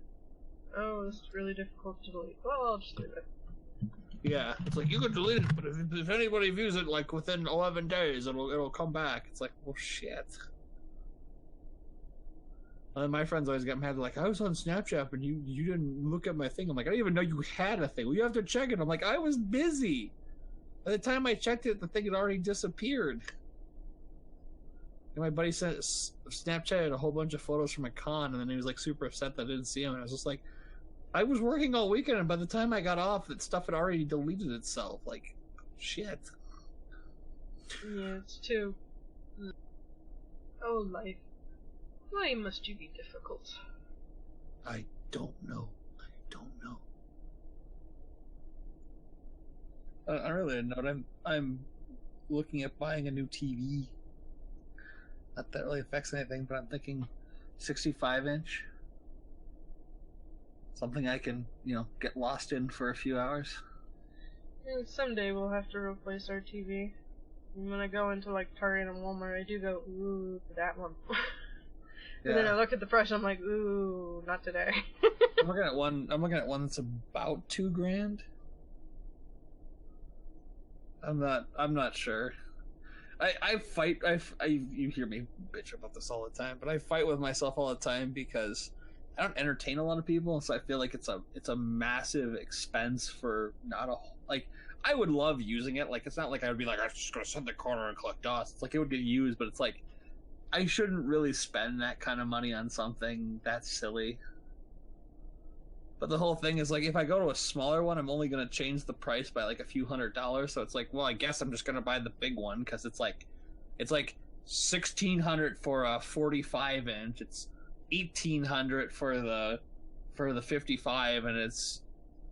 Oh, this is really difficult to delete. Well, I'll just do it. Yeah, it's like, you can delete it, but if anybody views it, like, within 11 days, it'll come back. It's like, well, shit. And then my friends always get mad, like, I was on Snapchat, but you didn't look at my thing. I'm like, I didn't even know you had a thing. Well, you have to check it. I'm like, I was busy. By the time I checked it, the thing had already disappeared. And my buddy Snapchatted a whole bunch of photos from a con, and then he was, like, super upset that I didn't see him. And I was just like, I was working all weekend, and by the time I got off, that stuff had already deleted itself. Like, shit. Yeah, it's too... Oh, life. Why must you be difficult? I don't know. I don't know. On a really note, I'm looking at buying a new TV. Not that really affects anything, but I'm thinking 65-inch. Something I can, get lost in for a few hours. And someday we'll have to replace our TV. And when I go into like Target and Walmart, I do go, ooh, that one. And then I look at the price, and I'm like, ooh, not today. I'm looking at one that's about $2,000. I'm not sure. You hear me bitch about this all the time, but I fight with myself all the time because I don't entertain a lot of people, so I feel like it's a massive expense for not a, like, I would love using it. Like, it's not like I would be like, I'm just gonna sit in the corner and collect dust. It's like it would get used, but it's like I shouldn't really spend that kind of money on something that's silly. But the whole thing is, like, if I go to a smaller one, I'm only going to change the price by, like, a few $100s. So it's like, well, I guess I'm just going to buy the big one, because it's like $1,600 for a 45-inch. It's $1,800 for the 55, and it's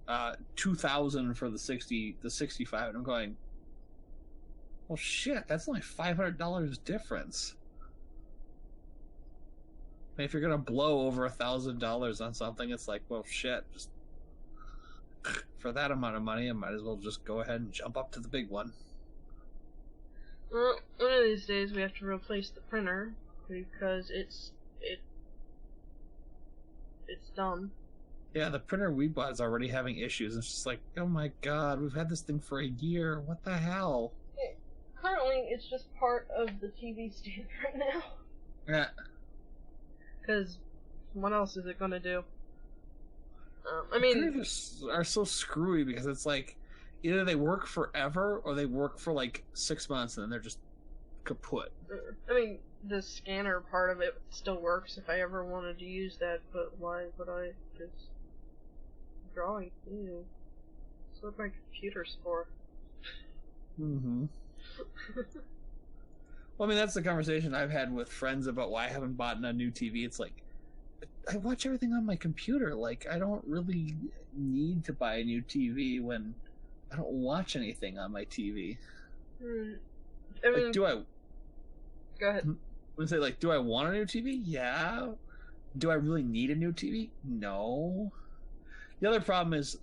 $2,000 for the 65. And I'm going, well, shit, that's only $500 difference. I mean, if you're gonna blow over $1,000 on something, it's like, well, shit. Just for that amount of money, I might as well just go ahead and jump up to the big one. Well, one of these days we have to replace the printer because it's dumb. Yeah, the printer we bought is already having issues. It's just like, oh my god, we've had this thing for a year. What the hell? Currently, it's just part of the TV stand right now. Yeah. Because what else is it going to do? I mean... Printers are so screwy because it's like, either they work forever or they work for like 6 months and then they're just kaput. I mean, the scanner part of it still works if I ever wanted to use that, but why would I just... Drawing? Ew. That's what my computer's for. Mm-hmm. Well, I mean, that's the conversation I've had with friends about why I haven't bought a new TV. It's like, I watch everything on my computer. Like, I don't really need to buy a new TV when I don't watch anything on my TV. I mean, like, do I... Go ahead. I'm gonna say, like, do I want a new TV? Yeah. Do I really need a new TV? No. The other problem is,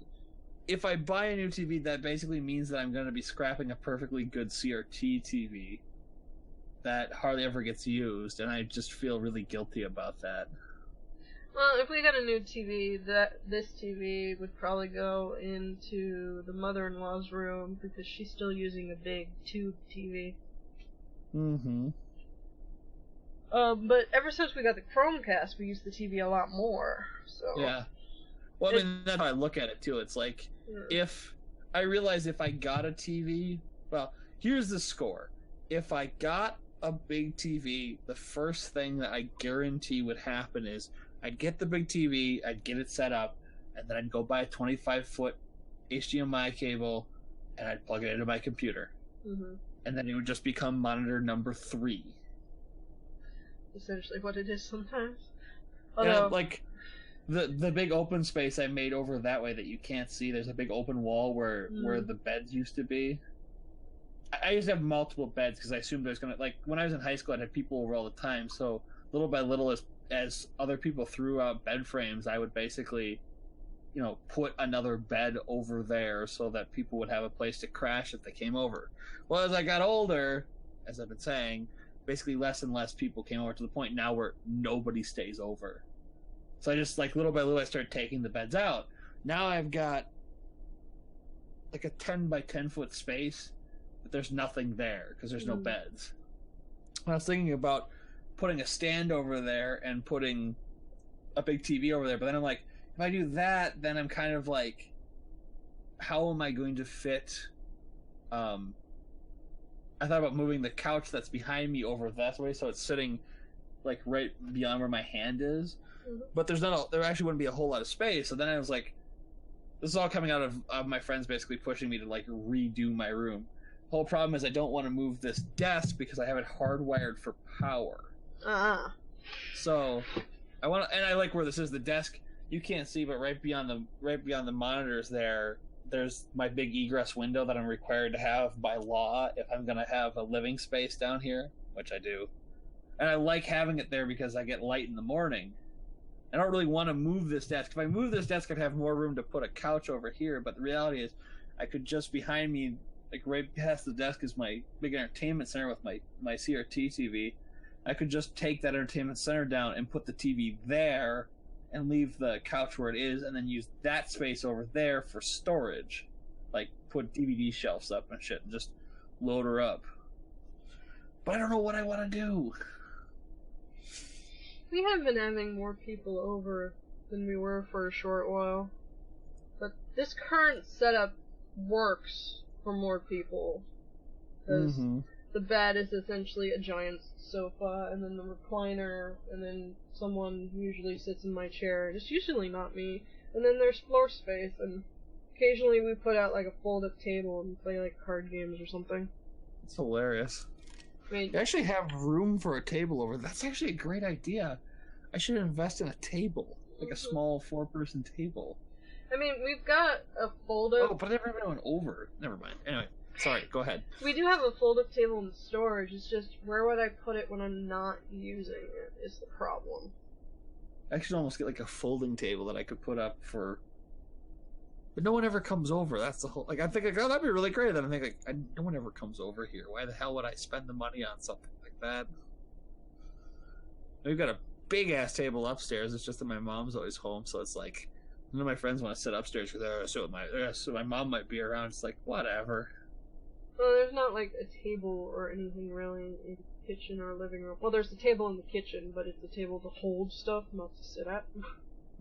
if I buy a new TV, that basically means that I'm going to be scrapping a perfectly good CRT TV that hardly ever gets used, and I just feel really guilty about that. Well, if we got a new TV, this TV would probably go into the mother-in-law's room because she's still using a big tube TV. Mm-hmm. But ever since we got the Chromecast, we use the TV a lot more. So yeah. Well, I mean, that's how I look at it too. It's like, if I realize if I got a TV, well, here's the score. If I got a big TV, the first thing that I guarantee would happen is I'd get the big TV, I'd get it set up, and then I'd go buy a 25-foot HDMI cable, and I'd plug it into my computer. Mm-hmm. And then it would just become monitor number 3. Essentially what it is sometimes. Although, and, like, the big open space I made over that way that you can't see, there's a big open wall where the beds used to be. I used to have multiple beds because I assumed I was going to, like, when I was in high school, I'd have people over all the time, so little by little, as other people threw out bed frames, I would basically, put another bed over there so that people would have a place to crash if they came over. Well, as I got older, as I've been saying, basically less and less people came over to the point now where nobody stays over. So I just, like, little by little, I started taking the beds out. Now I've got, like, a 10 by 10 foot space, but there's nothing there because there's no beds. I was thinking about putting a stand over there and putting a big TV over there, but then I'm like, if I do that, then I'm kind of like, how am I going to fit? I thought about moving the couch that's behind me over that way, so it's sitting like right beyond where my hand is, Mhm. but there actually wouldn't be a whole lot of space. So then I was like, this is all coming out of my friends basically pushing me to like redo my room. The whole problem is I don't want to move this desk because I have it hardwired for power. So I like where this is. The desk you can't see, but right beyond the monitors there's my big egress window that I'm required to have by law if I'm gonna have a living space down here, which I do. And I like having it there because I get light in the morning. I don't really want to move this desk. If I move this desk, I'd have more room to put a couch over here. But the reality is, I could just behind me, like right past the desk, is my big entertainment center with my CRT TV. I could just take that entertainment center down and put the TV there, and leave the couch where it is, and then use that space over there for storage, like put DVD shelves up and shit, and just load her up. But I don't know what I want to do. We have been having more people over than we were for a short while. But this current setup works for more people. Because the bed is essentially a giant sofa, and then the recliner, and then someone usually sits in my chair. It's usually not me. And then there's floor space, and occasionally we put out like a fold-up table and play like card games or something. It's hilarious. I mean, You actually have room for a table over there. That's actually a great idea. I should invest in a table, like a small 4-person table. I mean, we've got a fold-up... Oh, but I never went over. Never mind. Anyway, sorry, go ahead. We do have a fold-up table in storage. It's just, where would I put it when I'm not using it is the problem. I should almost get like a folding table that I could put up for... But no one ever comes over. That's the whole... Like, I think, like, oh, that'd be really great. Then I think, like, no one ever comes over here. Why the hell would I spend the money on something like that? We've got a big-ass table upstairs. It's just that my mom's always home, so it's like... None of my friends want to sit upstairs because so my mom might be around. It's like, whatever. Well, there's not, like, a table or anything really in the kitchen or living room. Well, there's a table in the kitchen, but it's a table to hold stuff, not to sit at.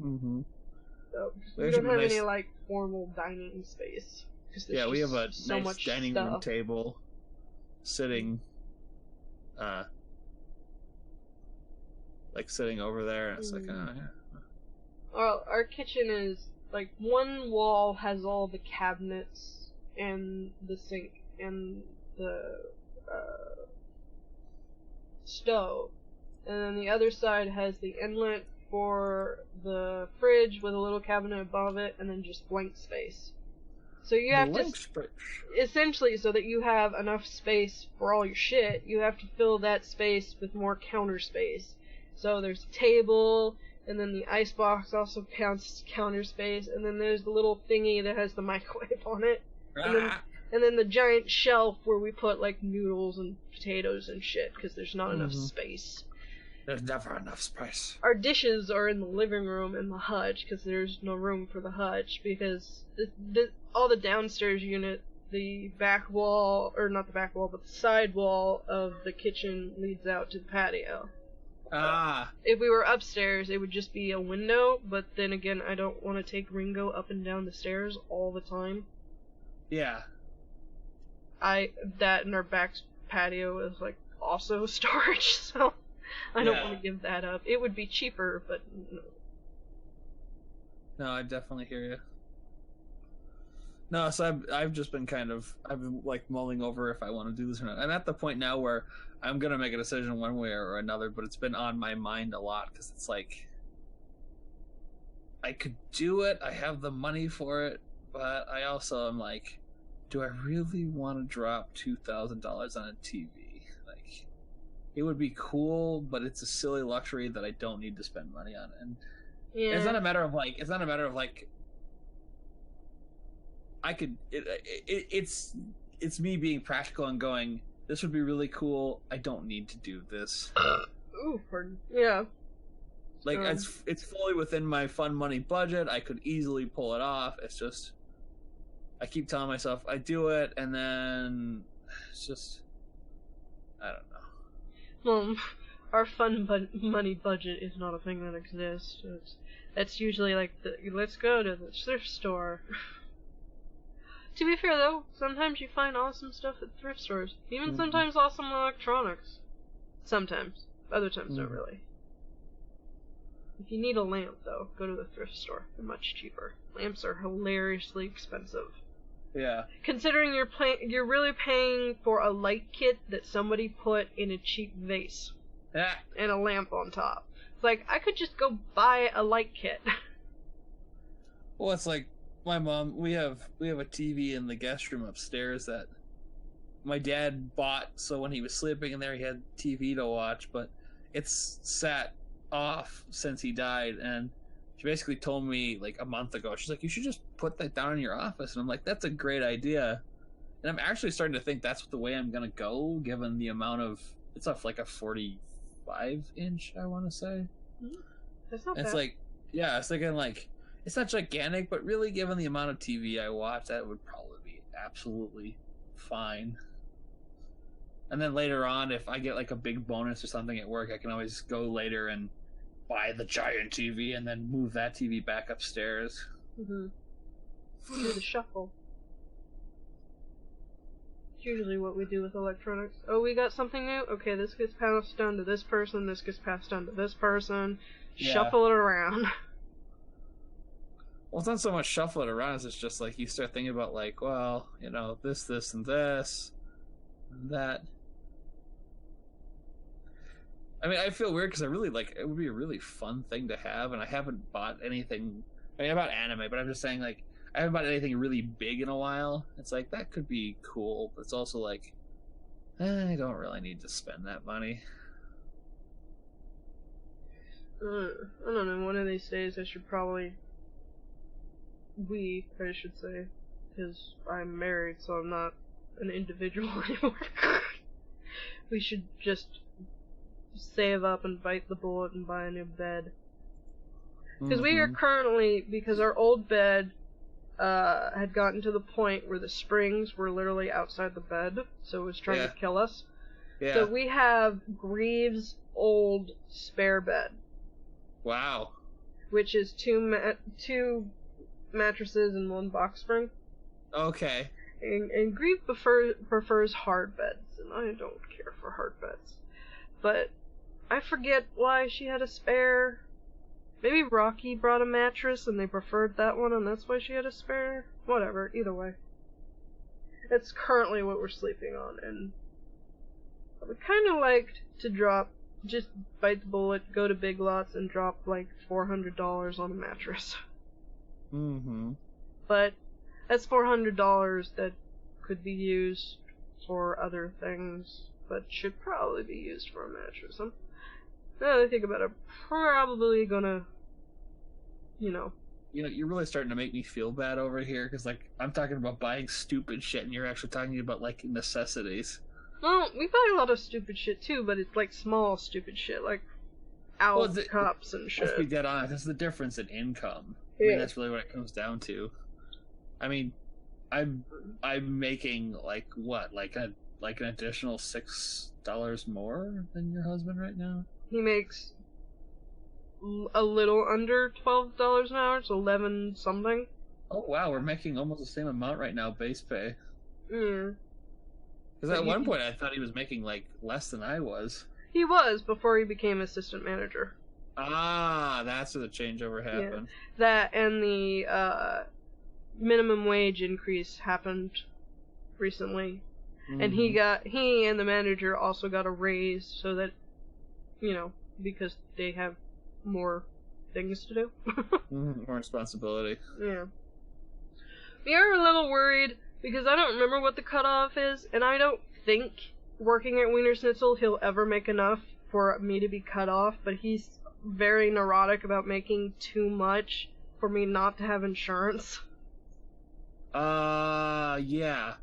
So, we don't have any, like, formal dining space. Yeah, we have a nice dining room table sitting, like, sitting over there, and it's like, oh, yeah. Our kitchen is, like, one wall has all the cabinets and the sink and the stove, and then the other side has the inlet for the fridge with a little cabinet above it, and then just blank space. So you have to, essentially, so that you have enough space for all your shit, you have to fill that space with more counter space. So there's a table, and then the icebox also counts as counter space, and then there's the little thingy that has the microwave on it, and then the giant shelf where we put, like, noodles and potatoes and shit, because there's not enough space. There's never enough space. Our dishes are in the living room in the hutch, because there's no room for the hutch, because all the downstairs unit, the back wall, or not the back wall, but the side wall of the kitchen leads out to the patio. If we were upstairs, it would just be a window, but then again, I don't want to take Ringo up and down the stairs all the time. Yeah. That and our back patio is, like, also storage, so I don't want to give that up. It would be cheaper, but no. No, I definitely hear you. No, so I've just been I've been, like, mulling over if I want to do this or not. I'm at the point now where I'm going to make a decision one way or another, but it's been on my mind a lot, because it's like, I could do it, I have the money for it, but I also am like, do I really want to drop $2,000 on a TV? Like, it would be cool, but it's a silly luxury that I don't need to spend money on. And it's not a matter of like, I could, it's me being practical and going, this would be really cool, I don't need to do this. Ooh, pardon. Yeah. Like, it's fully within my fun money budget, I could easily pull it off, it's just, I keep telling myself I do it, and then it's just, I don't know. Well, our fun money budget is not a thing that exists. That's usually like, let's go to the thrift store. To be fair, though, sometimes you find awesome stuff at thrift stores. Even sometimes awesome electronics. Sometimes. Other times, not really. If you need a lamp, though, go to the thrift store. They're much cheaper. Lamps are hilariously expensive. Yeah. Considering you're really paying for a light kit that somebody put in a cheap vase. Yeah. And a lamp on top. It's like, I could just go buy a light kit. Well, it's like my mom. We have a TV in the guest room upstairs that my dad bought. So when he was sleeping in there, he had TV to watch. But it's sat off since he died, and she basically told me like a month ago. She's like, "You should just put that down in your office." And I'm like, "That's a great idea." And I'm actually starting to think that's the way I'm gonna go, given the amount of it's off like a 45-inch, I want to say. That's not It's bad. like, yeah, it's thinking like it's not gigantic, but really, given the amount of TV I watch, that would probably be absolutely fine. And then later on, if I get like a big bonus or something at work, I can always go later and buy the giant TV and then move that TV back upstairs. Do the shuffle. It's usually what we do with electronics. Oh, we got something new? Okay, this gets passed down to this person, this gets passed down to this person. Yeah. Shuffle it around. Well, it's not so much shuffle it around, it's just like you start thinking about like, well, you know, this, and this, and that. I mean, I feel weird because I really like it would be a really fun thing to have, and I haven't bought anything. I mean, I bought anime, but I'm just saying like I haven't bought anything really big in a while. It's like that could be cool, but it's also like I don't really need to spend that money. I don't know, one of these days I should probably... I should say, because I'm married, so I'm not an individual anymore. We should just save up and bite the bullet and buy a new bed. Because we are currently, because our old bed had gotten to the point where the springs were literally outside the bed, so it was trying to kill us. Yeah. So we have Greaves' old spare bed. Wow. Which is two mattresses and one box spring. Okay. And Grief prefers hard beds, and I don't care for hard beds. But I forget why she had a spare. Maybe Rocky brought a mattress and they preferred that one, and that's why she had a spare. Whatever, either way. That's currently what we're sleeping on, and I would kind of like to just bite the bullet, go to Big Lots, and drop like $400 on a mattress. But that's $400 that could be used for other things, but should probably be used for a mattress. Now that I think about it, probably gonna, you're really starting to make me feel bad over here, because like I'm talking about buying stupid shit, and you're actually talking about like necessities. Well, we buy a lot of stupid shit too, but it's like small stupid shit, like cups and shit. Let's be dead honest, that's the difference in income. Yeah. I mean, that's really what it comes down to. I mean, I'm making like what, like an additional $6 more than your husband right now. He makes a little under $12 an hour, so 11 something. Oh wow, we're making almost the same amount right now, base pay. Yeah. Because at one point I thought he was making like less than I was. He was before he became assistant manager. Ah, that's where the changeover happened. Yeah. That and the minimum wage increase happened recently. And he and the manager also got a raise so that, because they have more things to do. More responsibility. Yeah. We are a little worried because I don't remember what the cutoff is, and I don't think working at Wiener Schnitzel he'll ever make enough for me to be cut off, but he's very neurotic about making too much for me not to have insurance. Yeah.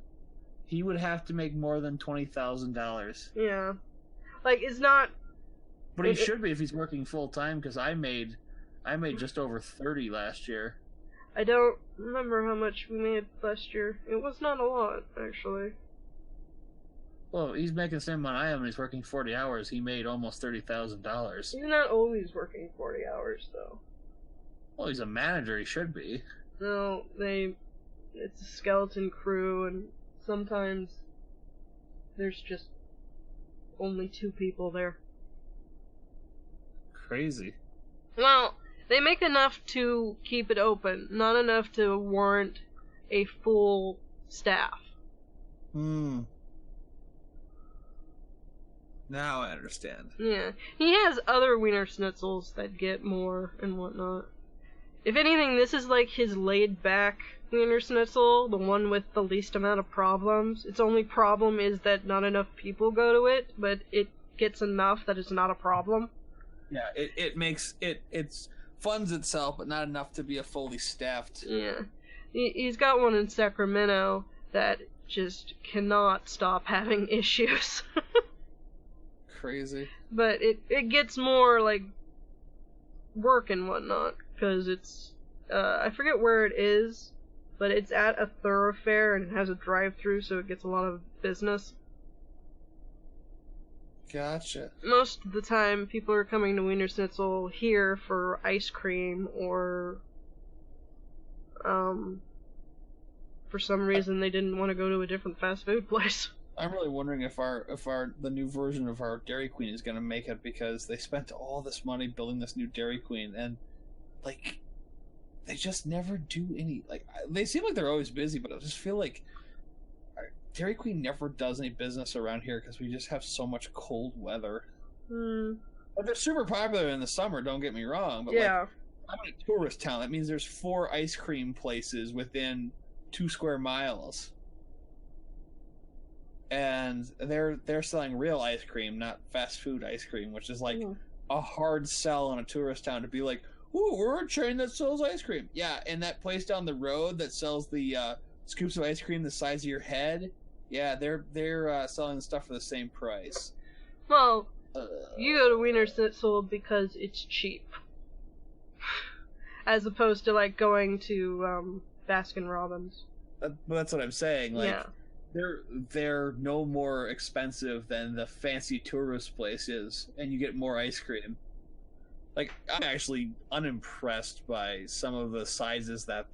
He would have to make more than $20,000. Yeah. Like, it's not... But he should be if he's working full-time, because I made just over 30 last year. I don't remember how much we made last year. It was not a lot, actually. Well, he's making the same amount I am, and he's working 40 hours. He made almost $30,000. He's not always working 40 hours, though. Well, he's a manager. He should be. No, it's a skeleton crew, and sometimes there's just only 2 people there. crazy. Well, they make enough to keep it open, not enough to warrant a full staff. Now I understand. Yeah. He has other Wiener Schnitzels that get more and whatnot. If anything, this is like his laid-back Wiener Schnitzel, the one with the least amount of problems. Its only problem is that not enough people go to it, but it gets enough that it's not a problem. Yeah, it funds itself, but not enough to be a fully staffed. Yeah. He's got one in Sacramento that just cannot stop having issues. Crazy. But it gets more, like, work and whatnot, because it's, I forget where it is, but it's at a thoroughfare and it has a drive-thru, so it gets a lot of business. Gotcha. Most of the time, people are coming to Wiener Schnitzel here for ice cream, or, for some reason they didn't want to go to a different fast food place. I'm really wondering if the new version of our Dairy Queen is going to make it, because they spent all this money building this new Dairy Queen, and like they just never do any. Like, they seem like they're always busy, but I just feel like Dairy Queen never does any business around here because we just have so much cold weather. But they're super popular in the summer. Don't get me wrong, but yeah. like, I'm in a tourist town. That means there's 4 ice cream places within 2 square miles. And they're selling real ice cream, not fast food ice cream, which is like a hard sell in a tourist town to be like, ooh, we're a chain that sells ice cream. Yeah, and that place down the road that sells the scoops of ice cream the size of your head, yeah, they're selling the stuff for the same price. Well, you go to Wiener Schnitzel because it's cheap. As opposed to, like, going to Baskin Robbins. That's what I'm saying. Like, yeah. They're no more expensive than the fancy tourist places, and you get more ice cream. Like, I'm actually unimpressed by some of the sizes that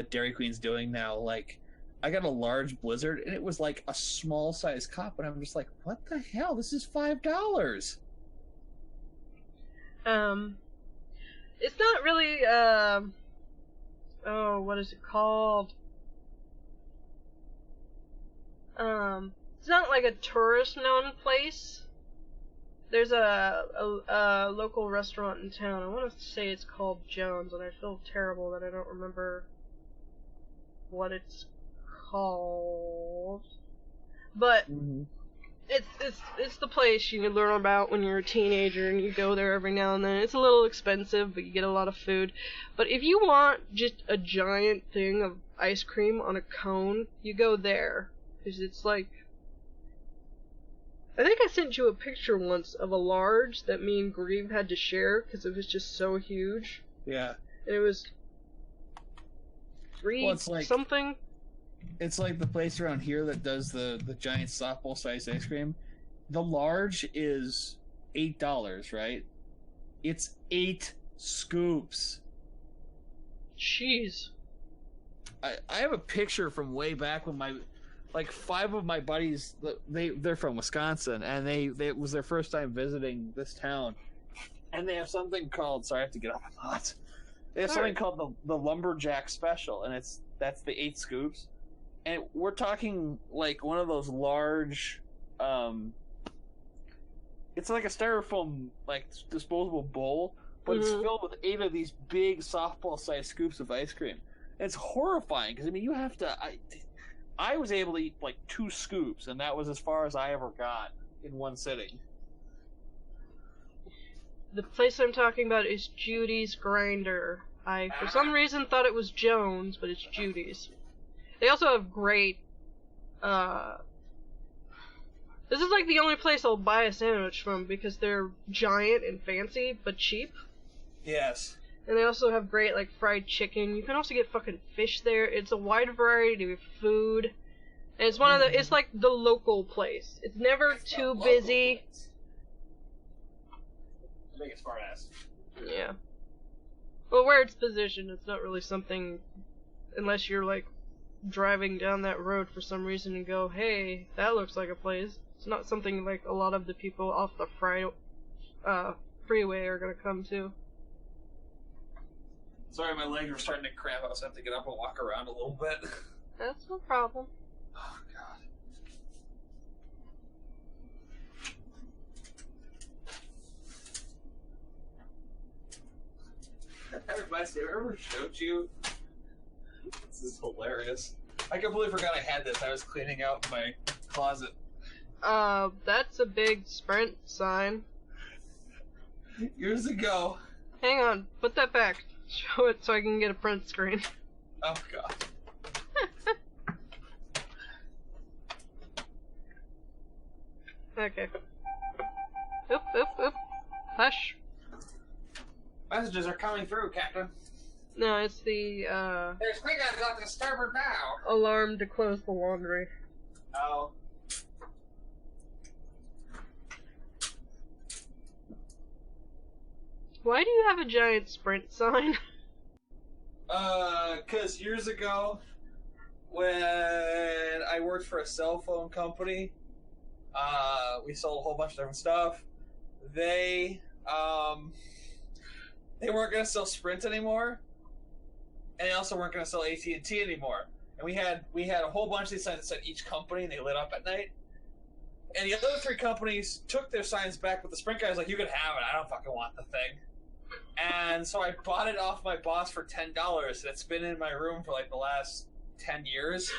Dairy Queen's doing now. Like, I got a large Blizzard, and it was like a small size cup, and I'm just like, what the hell? This is $5. It's not really, what is it called? It's not like a tourist-known place. There's a local restaurant in town. I want to say it's called Jones, and I feel terrible that I don't remember what it's called. But it's the place you learn about when you're a teenager, and you go there every now and then. It's a little expensive, but you get a lot of food. But if you want just a giant thing of ice cream on a cone, you go there. Because it's like, I think I sent you a picture once of a large that me and Grieve had to share because it was just so huge. Yeah. And it was something. It's like the place around here that does the giant softball sized ice cream. The large is $8, right? It's 8 scoops. Jeez. I have a picture from way back when like 5 of my buddies, they're from Wisconsin, and it was their first time visiting this town, and they have something called, sorry, I have to get off my pot. They have something called the Lumberjack Special, and that's the 8 scoops, and we're talking like one of those large, it's like a styrofoam like disposable bowl, but it's filled with 8 of these big softball-sized scoops of ice cream. And it's horrifying because I mean you have to. I was able to eat like 2 scoops, and that was as far as I ever got in one sitting. The place I'm talking about is Judy's Grinder. I, for some reason, thought it was Jones, but it's Judy's. They also have great, this is like the only place I'll buy a sandwich from, because they're giant and fancy, but cheap. Yes. And they also have great, like, fried chicken. You can also get fucking fish there. It's a wide variety of food. And it's one of the, it's like the local place. It's never too busy. Biggest smart ass. Yeah. Well, where it's positioned, it's not really something, unless you're, like, driving down that road for some reason and go, hey, that looks like a place. It's not something like a lot of the people off the freeway are gonna come too. Sorry, my legs were starting to cramp. I was going to have to get up and walk around a little bit. That's no problem. Oh, God. That reminds me, I ever showed you? This is hilarious. I completely forgot I had this. I was cleaning out my closet. That's a big Sprint sign. Years ago. Hang on, put that back. Show it so I can get a print screen. Oh, God. Okay. Oop, oop, oop. Hush. Messages are coming through, Captain. No, it's the, There's squiggles on the starboard bow. alarm to close the laundry. Oh. Why do you have a giant Sprint sign? 'Cause years ago, when I worked for a cell phone company, we sold a whole bunch of different stuff. They weren't gonna sell Sprint anymore, and they also weren't gonna sell AT&T anymore. And we had a whole bunch of these signs that said each company, and they lit up at night. And the other three companies took their signs back, but the Sprint guy was like, "You can have it. I don't fucking want the thing." And so I bought it off my boss for $10, and it's been in my room for like the last 10 years.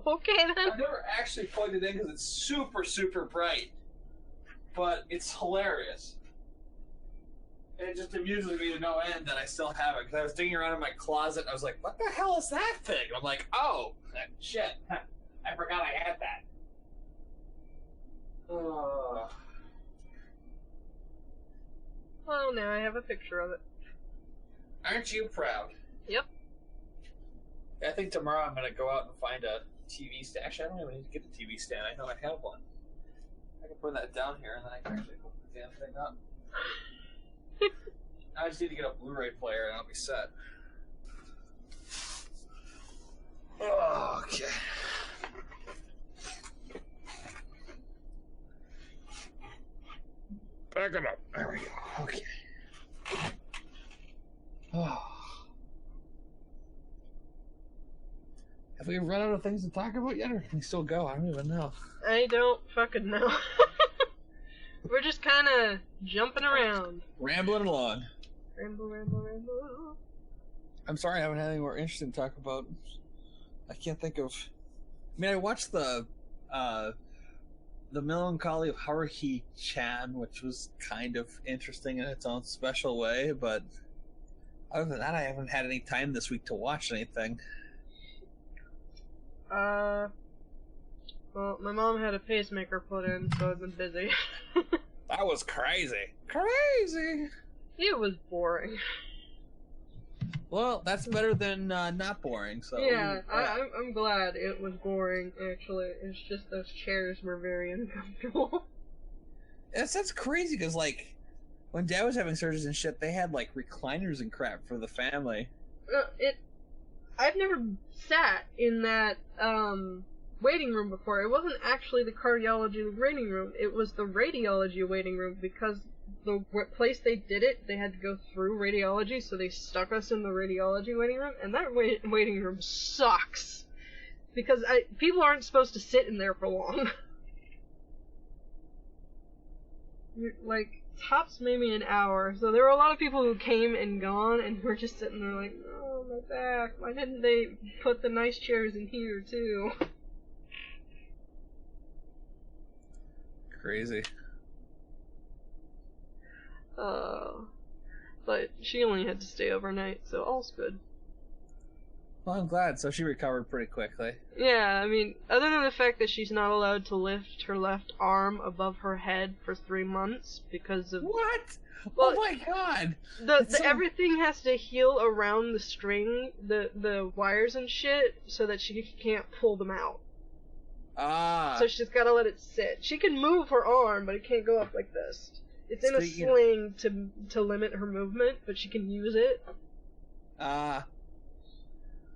Okay then. I've never actually plugged it in because it's super, super bright. But it's hilarious. And it just amuses me to no end that I still have it. Because I was digging around in my closet, and I was like, what the hell is that thing? And I'm like, oh, shit. I forgot I had that. Well, now I have a picture of it. Aren't you proud? Yep. I think tomorrow I'm going to go out and find a TV stand. Actually, I don't even need to get a TV stand. I know I have one. I can put that down here, and then I can actually hook the damn thing up. I just need to get a Blu-ray player, and I'll be set. Okay. Back it up. There we go. Okay. Oh. Have we run out of things to talk about yet, or can we still go? I don't even know. I don't fucking know. We're just kind of jumping around. Rambling along. Ramble, ramble, ramble. I'm sorry I haven't had anything more interesting to talk about. I can't think of... I mean, I watched the Melancholy of Haruhi-chan, which was kind of interesting in its own special way, but other than that, I haven't had any time this week to watch anything. Well, my mom had a pacemaker put in, so I've been busy. That was crazy. Crazy! It was boring. Well, that's better than not boring, so... Yeah, I'm glad it was boring, actually. It's just those chairs were very uncomfortable. That's crazy, because, like, when Dad was having surgeries and shit, they had, like, recliners and crap for the family. I've never sat in that, waiting room before. It wasn't actually the cardiology waiting room, it was the radiology waiting room, because the place they did it, they had to go through radiology, so they stuck us in the radiology waiting room, and that waiting room sucks. Because people aren't supposed to sit in there for long. Like, tops maybe an hour, so there were a lot of people who came and gone, and were just sitting there like, oh, my back, why didn't they put the nice chairs in here, too? Crazy. But she only had to stay overnight, so all's good. Well, I'm glad. So she recovered pretty quickly. Yeah, I mean, other than the fact that she's not allowed to lift her left arm above her head for 3 months because of... What? Well, oh my god! Everything has to heal around the string, the wires and shit, so that she can't pull them out. Ah. So she's gotta let it sit. She can move her arm, but it can't go up like this. It's in a sling to limit her movement, but she can use it. Ah.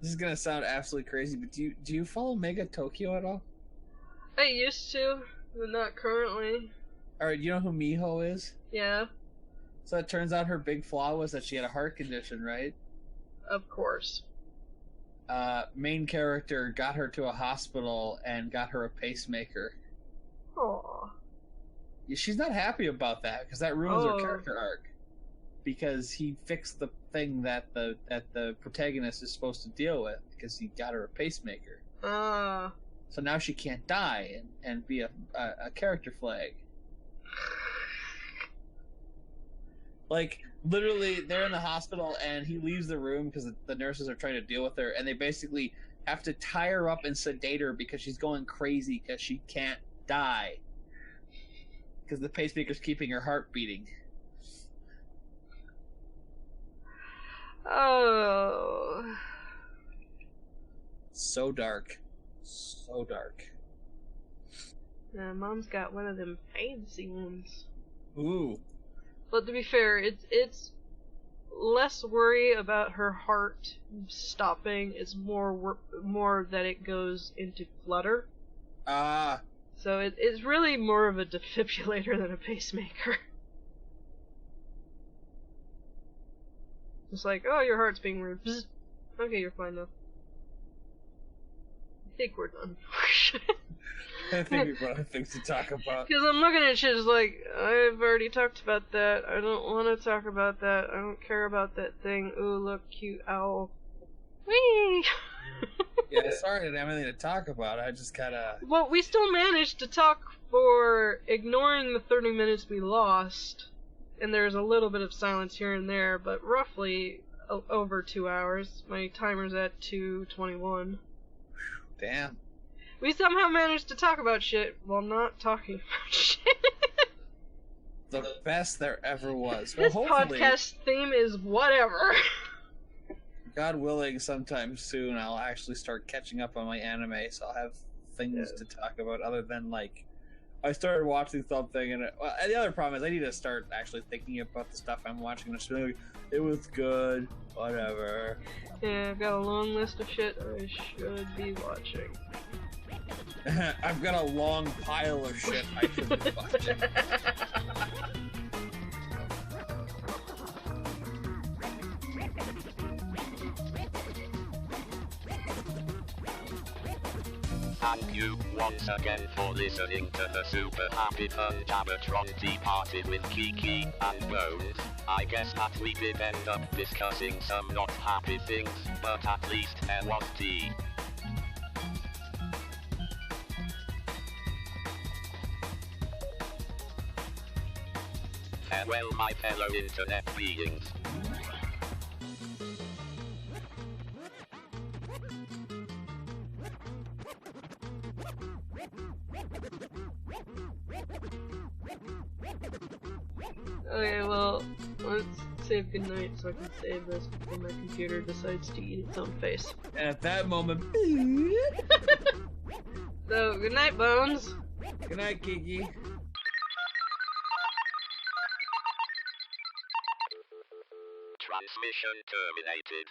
This is gonna sound absolutely crazy, but do you follow Mega Tokyo at all? I used to, but not currently. Alright, you know who Miho is? Yeah, So it turns out her big flaw was that she had a heart condition, right? of course. Main character got her to a hospital and got her a pacemaker. Aww. Yeah, she's not happy about that because that ruins her Oh. character arc. Because he fixed the thing that the protagonist is supposed to deal with because he got her a pacemaker. Ah. So now she can't die and be a character flag. Like, literally, they're in the hospital and he leaves the room because the nurses are trying to deal with her, and they basically have to tie her up and sedate her because she's going crazy because she can't die. Because the pacemaker's keeping her heart beating. Oh. So dark. So dark. Mom's got one of them fancy ones. Ooh. But to be fair, it's less worry about her heart stopping. It's more that it goes into flutter. Ah. So it's really more of a defibrillator than a pacemaker. It's like, oh, your heart's being weird. Bzz. Okay, you're fine now. I think we're done. I think we've run out of things to talk about. Because I'm looking at shit, it's like, I've already talked about that. I don't want to talk about that. I don't care about that thing. Ooh, look, cute owl. Whee! Yeah, sorry I didn't have anything to talk about. I just kinda... Well, we still managed to talk for ignoring the 30 minutes we lost. And there's a little bit of silence here and there, but roughly over 2 hours. My timer's at 2:21. Damn. We somehow managed to talk about shit while not talking about shit. The best there ever was. Well, This hopefully, podcast theme is whatever. God willing, sometime soon I'll actually start catching up on my anime, so I'll have things to talk about other than, like, I started watching something, and the other problem is I need to start actually thinking about the stuff I'm watching, and just be like, it was good, whatever. Yeah, I've got a long list of shit I should be watching. I've got a long pile of shit I should be watching. Thank you once again for listening to the Super Happy Fun Jabbertron Tea Party with Kiki and Bones. I guess that we did end up discussing some not happy things, but at least there was tea. Farewell, my fellow internet beings. Okay, well, let's save goodnight so I can save this before my computer decides to eat its own face. And at that moment, So, goodnight, Bones. good night, Kiki. Transmission terminated.